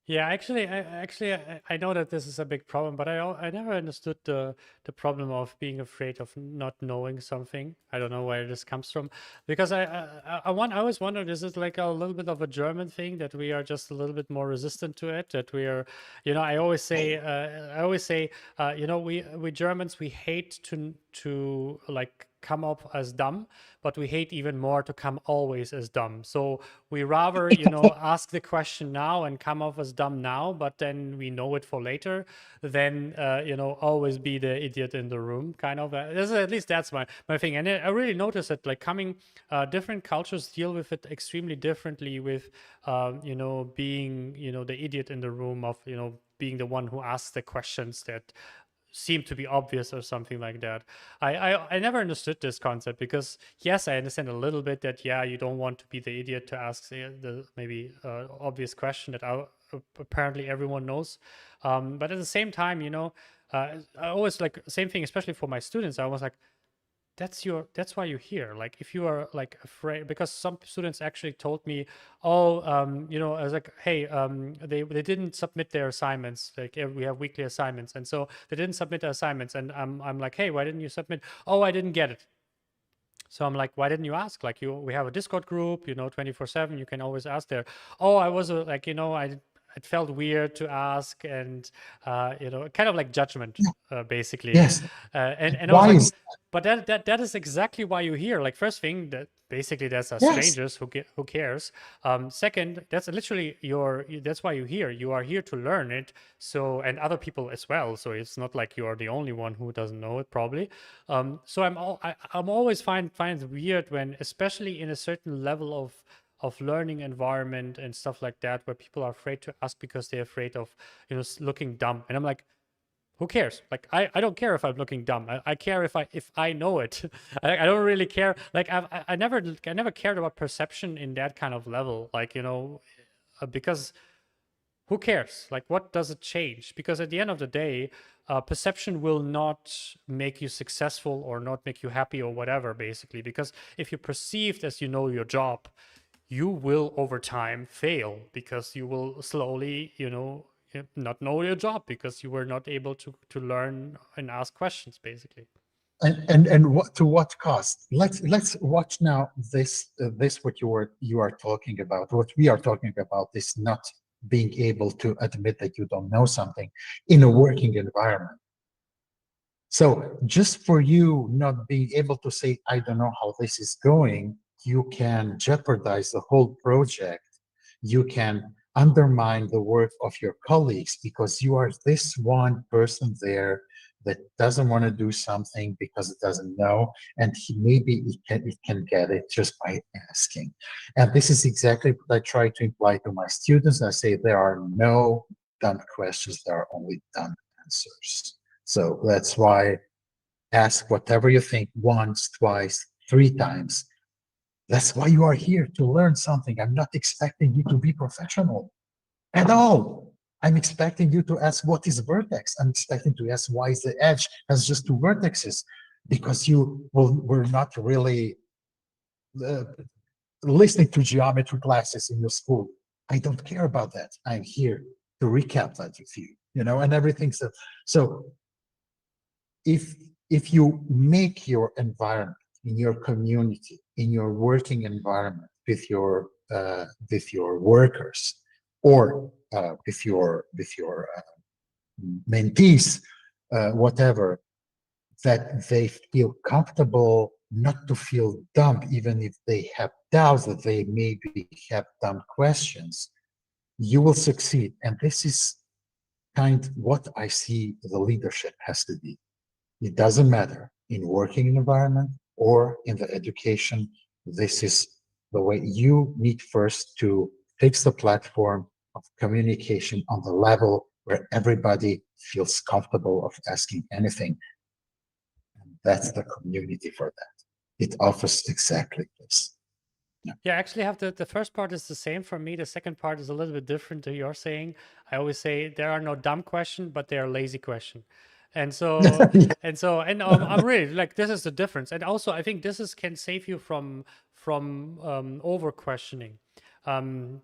Yeah, I know that this is a big problem, but I never understood the problem of being afraid of not knowing something. I don't know where this comes from, because I always wondered, is it like a little bit of a German thing that we are just a little bit more resistant to it? That we are, I always say, we Germans, we hate to like come up as dumb, but we hate even more to come always as dumb. So we rather, ask the question now and come off as dumb now, but then we know it for later, than, always be the idiot in the room, kind of. At least that's my thing. And I really noticed that, like, different cultures deal with it extremely differently with, being, the idiot in the room of, being the one who asks the questions that seem to be obvious or something like that. I never understood this concept, because yes, I understand a little bit that, yeah, you don't want to be the idiot to ask the maybe obvious question that apparently everyone knows, but at the same time, I always, like, same thing, especially for my students, I was like, that's why you're here. Like, if you are, like, afraid, because some students actually told me, oh, I was like, hey, they didn't submit their assignments. Like, we have weekly assignments, and so they didn't submit the assignments, and I'm like, hey, why didn't you submit? Oh, I didn't get it. So I'm like, why didn't you ask? Like, we have a Discord group, 24/7. You can always ask there. Oh, I was like, it felt weird to ask, and kind of like judgment, basically. Yes. And I was Why like, is but that is exactly why you're here. Like, first thing, that basically that's yes. strangers, who cares. Second, that's literally that's why you're here. You are here to learn it. So, and other people as well. So it's not like you are the only one who doesn't know it, probably. So I'm always find it weird when, especially in a certain level of learning environment and stuff like that, where people are afraid to ask because they're afraid of, looking dumb. And I'm like, who cares? Like, I don't care if I'm looking dumb. I care if I know it. I don't really care. Like, I never cared about perception in that kind of level. Like, because who cares? Like, what does it change? Because at the end of the day, perception will not make you successful or not make you happy or whatever, basically. Because if you're perceived as you know your job, you will over time fail, because you will slowly, not know your job, because you were not able to learn and ask questions, basically. And what, to what cost? Let's watch now this what you are talking about. What we are talking about is not being able to admit that you don't know something in a working environment. So just for you not being able to say, I don't know how this is going, you can jeopardize the whole project. You can undermine the work of your colleagues because you are this one person there that doesn't want to do something because it doesn't know, and maybe it can get it just by asking. And this is exactly what I try to imply to my students. I say there are no dumb questions, there are only dumb answers. So that's why ask whatever you think once, twice, 3 times. That's why you are here, to learn something. I'm not expecting you to be professional at all. I'm expecting you to ask what is vertex. I'm expecting to ask why is the edge has just 2 vertices, because you were not really uh, listening to geometry classes in your school. I don't care about that. I'm here to recap that with you, and everything. So if you make your environment, in your community, in your working environment, with your workers, or with your mentees, whatever, that they feel comfortable not to feel dumb, even if they have doubts, that they maybe have dumb questions, you will succeed. And this is what I see the leadership has to be. It doesn't matter in working environment or in the education. This is the way you need first to fix the platform of communication on the level where everybody feels comfortable of asking anything. And that's the community for that. It offers exactly this. Yeah, I actually have the first part is the same for me. The second part is a little bit different to your saying. I always say there are no dumb question, but there are lazy question. And so Yeah. I'm really like, this is the difference. And also I think this is can save you from over questioning.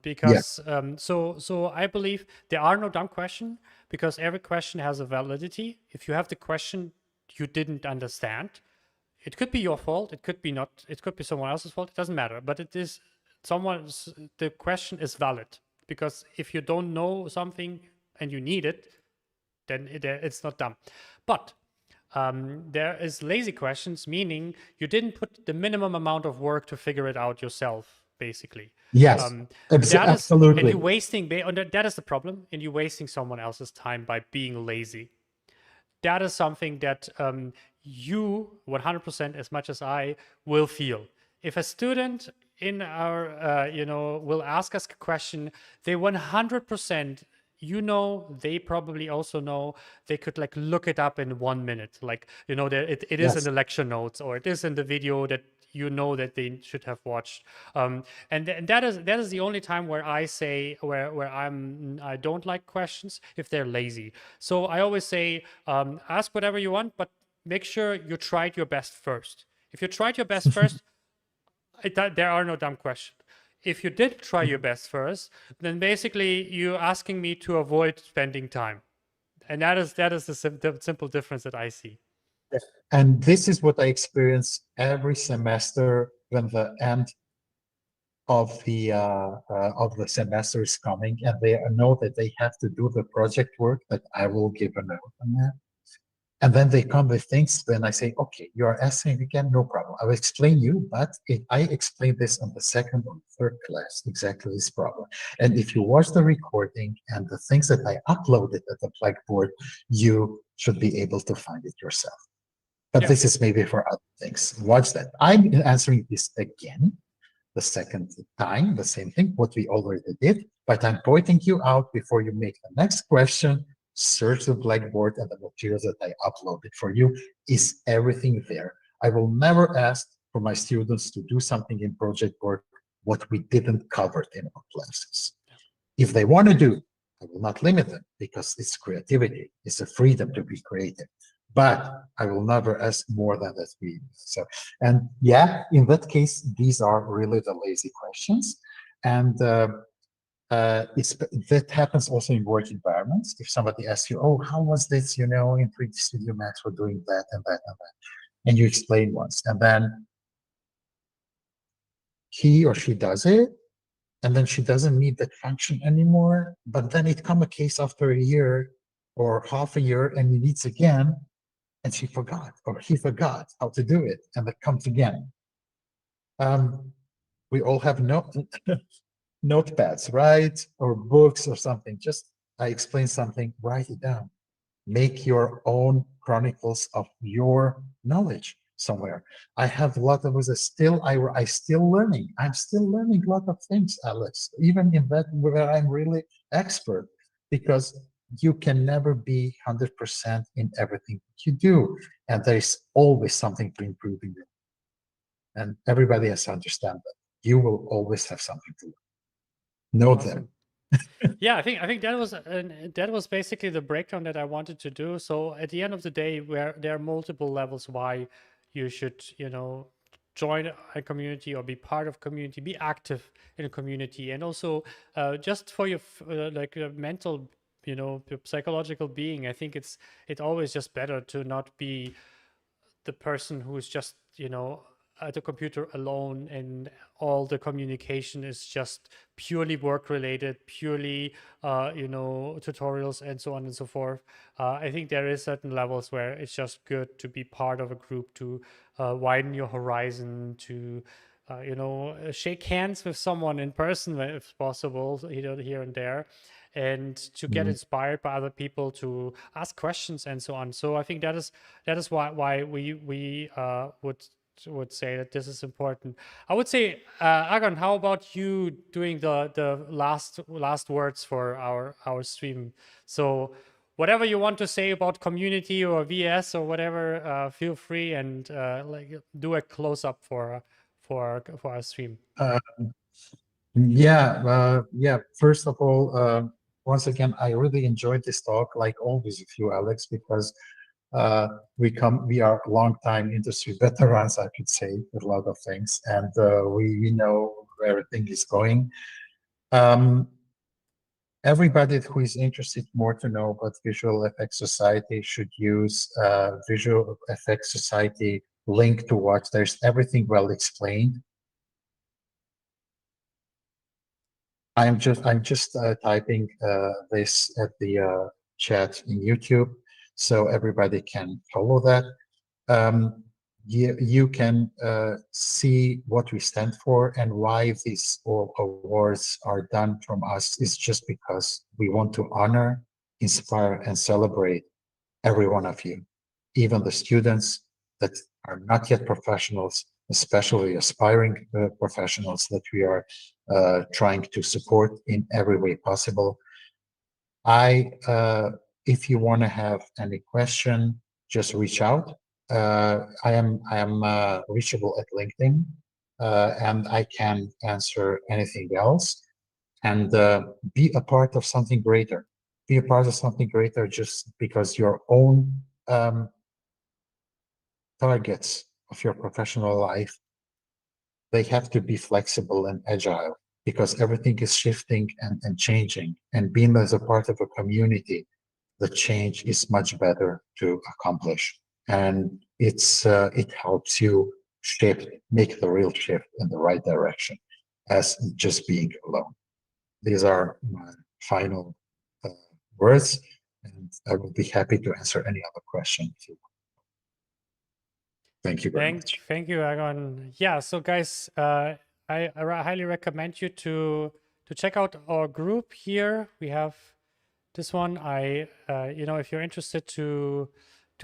Because so I believe there are no dumb question, because every question has a validity. If you have the question you didn't understand, it could be your fault, it could be not, it could be someone else's fault, it doesn't matter, but it is someone's, the question is valid, because if you don't know something and you need it, then it's not dumb. But there is lazy questions, meaning you didn't put the minimum amount of work to figure it out yourself, basically. Yes, absolutely. And you're wasting, that is the problem, and you're wasting someone else's time by being lazy. That is something that you 100%, as much as I, will feel. If a student in our, will ask us a question, they 100%, they probably also know they could like look it up in 1 minute. Like, it is in the lecture notes, or it is in the video that that they should have watched. And that is the only time where I say, where I don't like questions, if they're lazy. So I always say, ask whatever you want, but make sure you tried your best first. If you tried your best first, there are no dumb questions. If you did try your best first, then basically you're asking me to avoid spending time. And that is the simple difference that I see. And this is what I experience every semester when the end of the semester is coming, and they know that they have to do the project work that I will give a note on that. And then they come with things, then I say, okay, you are asking again, no problem. I will explain you, but I explained this on the second or third class, exactly this problem. And if you watch the recording and the things that I uploaded at the Blackboard, you should be able to find it yourself. But this is maybe for other things. Watch that. I'm answering this again, the second time, the same thing, what we already did, but I'm pointing you out before you make the next question. Search the Blackboard and the materials that I uploaded for you. Is everything there? I will never ask for my students to do something in project work what we didn't cover in our classes. If they want to do, I will not limit them, because it's creativity. It's a freedom to be creative. But I will never ask more than that. So, and yeah, in that case, these are really the lazy questions. And that happens also in work environments. If somebody asks you, oh, how was this, in 3D Studio Max for doing that and that and that, and you explain once, and then he or she does it, and then she doesn't need that function anymore, but then it come a case after a year or half a year, and he needs again, and she forgot, or he forgot how to do it, and it comes again. We all have notepads, right? Or books or something. Just, I explain something, write it down. Make your own chronicles of your knowledge somewhere. I have a lot of I still learning. I'm still learning a lot of things, Alex, even in that where I'm really expert, because you can never be 100% in everything you do. And there is always something to improve in you. And everybody has to understand that. You will always have something to learn. Know them. Yeah, I think that was basically the breakdown that I wanted to do. So at the end of the day, where there are multiple levels why you should, join a community or be part of community, be active in a community, and also just for your mental, your psychological being. I think it's always just better to not be the person who is just, at the computer alone, and all the communication is just purely work related, purely tutorials and so on and so forth. I think there is certain levels where it's just good to be part of a group, to widen your horizon, to shake hands with someone in person if possible, here and there, and to get inspired by other people, to ask questions and so on. So I think that is why we would say that this is important. I would say, Agon, how about you doing the last words for our stream? So whatever you want to say about community or VS or whatever, feel free, and do a close up for our stream. Yeah. First of all, once again, I really enjoyed this talk, like always with you, Alex, because we are long-time industry veterans, I could say, with a lot of things, and we know where everything is going. Everybody who is interested more to know about Visual FX Society should use Visual FX Society link to watch. There's everything well explained. I'm just typing this at the chat in YouTube, so everybody can follow that. You can see what we stand for and why these all awards are done from us is just because we want to honor, inspire, and celebrate every one of you, even the students that are not yet professionals, especially aspiring professionals that we are trying to support in every way possible. If you want to have any question, just reach out. I am reachable at LinkedIn, and I can answer anything else. And be a part of something greater. Be a part of something greater just because your own targets of your professional life, they have to be flexible and agile because everything is shifting and changing. And being as a part of a community, the change is much better to accomplish. And it helps you make the real shift in the right direction as just being alone. These are my final words, and I will be happy to answer any other question if you want. Thank you very much. Thank you, Agon. Yeah, so guys, I highly recommend you to check out our group here. We have this one. If you're interested to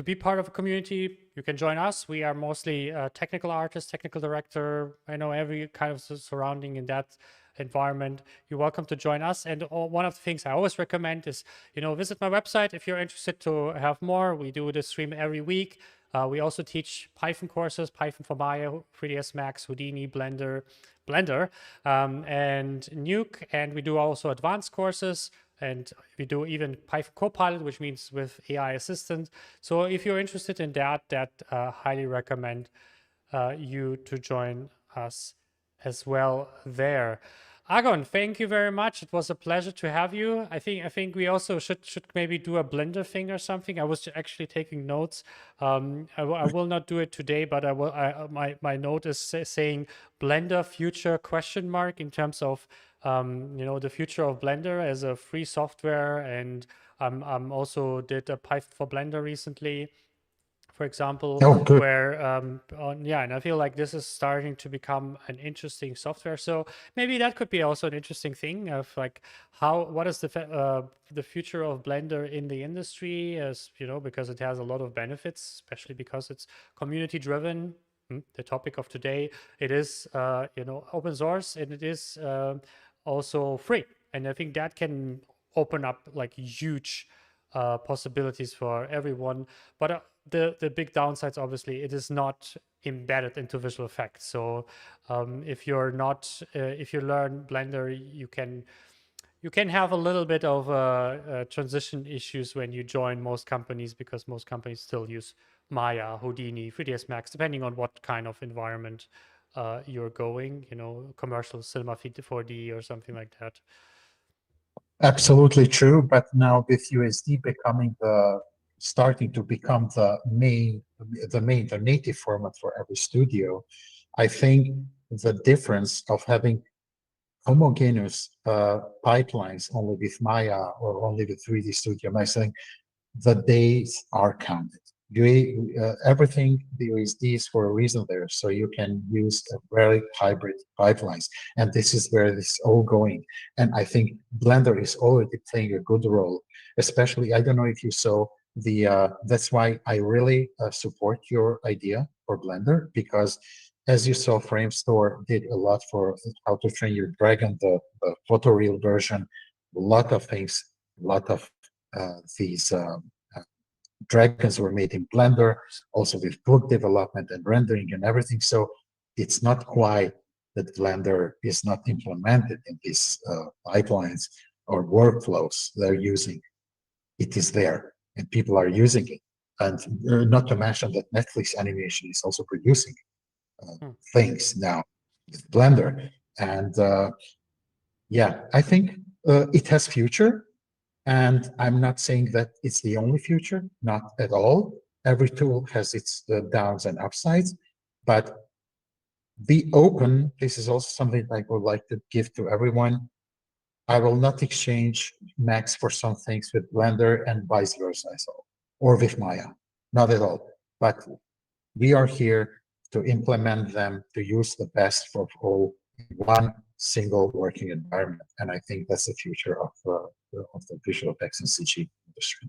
be part of a community, you can join us. We are mostly technical artists, technical director. I know every kind of surrounding in that environment. You're welcome to join us. And one of the things I always recommend is, visit my website if you're interested to have more. We do this stream every week. We also teach Python courses, Python for Maya, 3ds Max, Houdini, Blender, and Nuke. And we do also advanced courses. And we do even Python Copilot, which means with AI assistant. So if you're interested in that, highly recommend you to join us as well there. Agon, thank you very much. It was a pleasure to have you. I think we also should maybe do a Blender thing or something. I was actually taking notes. I will not do it today, but I will. My note is saying Blender future ? In terms of the future of Blender as a free software, and I'm also did a Python for Blender recently, for example, where and I feel like this is starting to become an interesting software. So maybe that could be also an interesting thing of like what is the future of Blender in the industry, as because it has a lot of benefits, especially because it's community driven. The topic of today, it is open source, and it is also free, and I think that can open up like huge possibilities for everyone. But the big downsides, obviously, it is not embedded into visual effects. So if you learn Blender, you can have a little bit of transition issues when you join most companies, because most companies still use Maya, Houdini, 3ds Max, depending on what kind of environment you're going, commercial cinema 4D or something like that. Absolutely true. But now with USD starting to become the native format for every studio, I think the difference of having homogeneous pipelines only with Maya or only with 3D Studio, I think the days are counted. Everything the USD is for a reason there, so you can use a very hybrid pipelines, and this is where this is all going. And I think Blender is already playing a good role, especially, I don't know if you saw that's why I really support your idea for Blender, because as you saw, Framestore did a lot for how to train your dragon, the photoreal version, a lot of things, a lot of these dragons were made in Blender, also with book development and rendering and everything. So it's not quite that Blender is not implemented in these pipelines or workflows they're using. It is there, and people are using it. And not to mention that Netflix Animation is also producing things now with Blender. And Yeah, I think it has future, and I'm not saying that it's the only future, not at all. Every tool has its downs and upsides, but be open. This is also something I would like to give to everyone. I will not exchange Max for some things with Blender and vice versa, or with Maya, not at all. But we are here to implement them, to use the best of all in one single working environment. And I think that's the future of the visual effects and CG industry.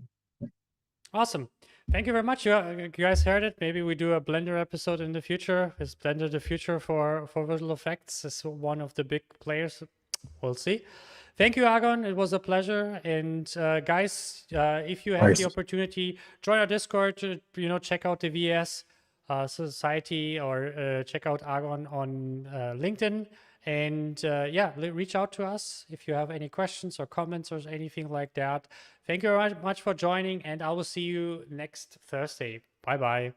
Awesome. Thank you very much. You guys heard it. Maybe we do a Blender episode in the future. Is Blender the future for visual effects? Is one of the big players. We'll see. Thank you, Agon. It was a pleasure. And guys, if you have the opportunity, join our Discord. Check out the VS Society, or check out Agon on LinkedIn. And reach out to us if you have any questions or comments or anything like that. Thank you very much for joining, and I will see you next Thursday. Bye-bye.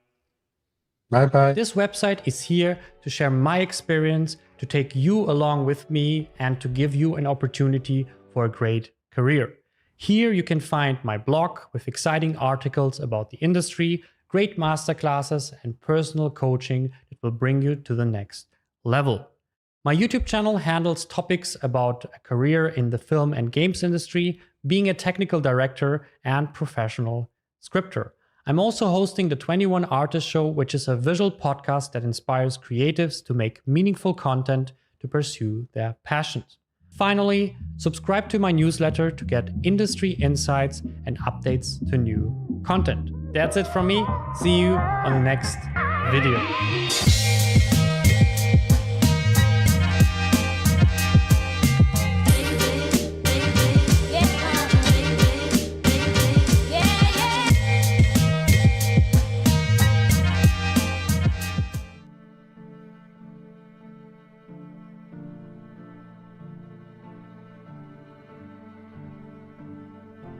Bye-bye. This website is here to share my experience, to take you along with me, and to give you an opportunity for a great career. Here you can find my blog with exciting articles about the industry, great masterclasses, and personal coaching that will bring you to the next level. My YouTube channel handles topics about a career in the film and games industry, being a technical director, and professional scripter. I'm also hosting the 21 Artist Show, which is a visual podcast that inspires creatives to make meaningful content to pursue their passions. Finally, subscribe to my newsletter to get industry insights and updates to new content. That's it from me. See you on the next video.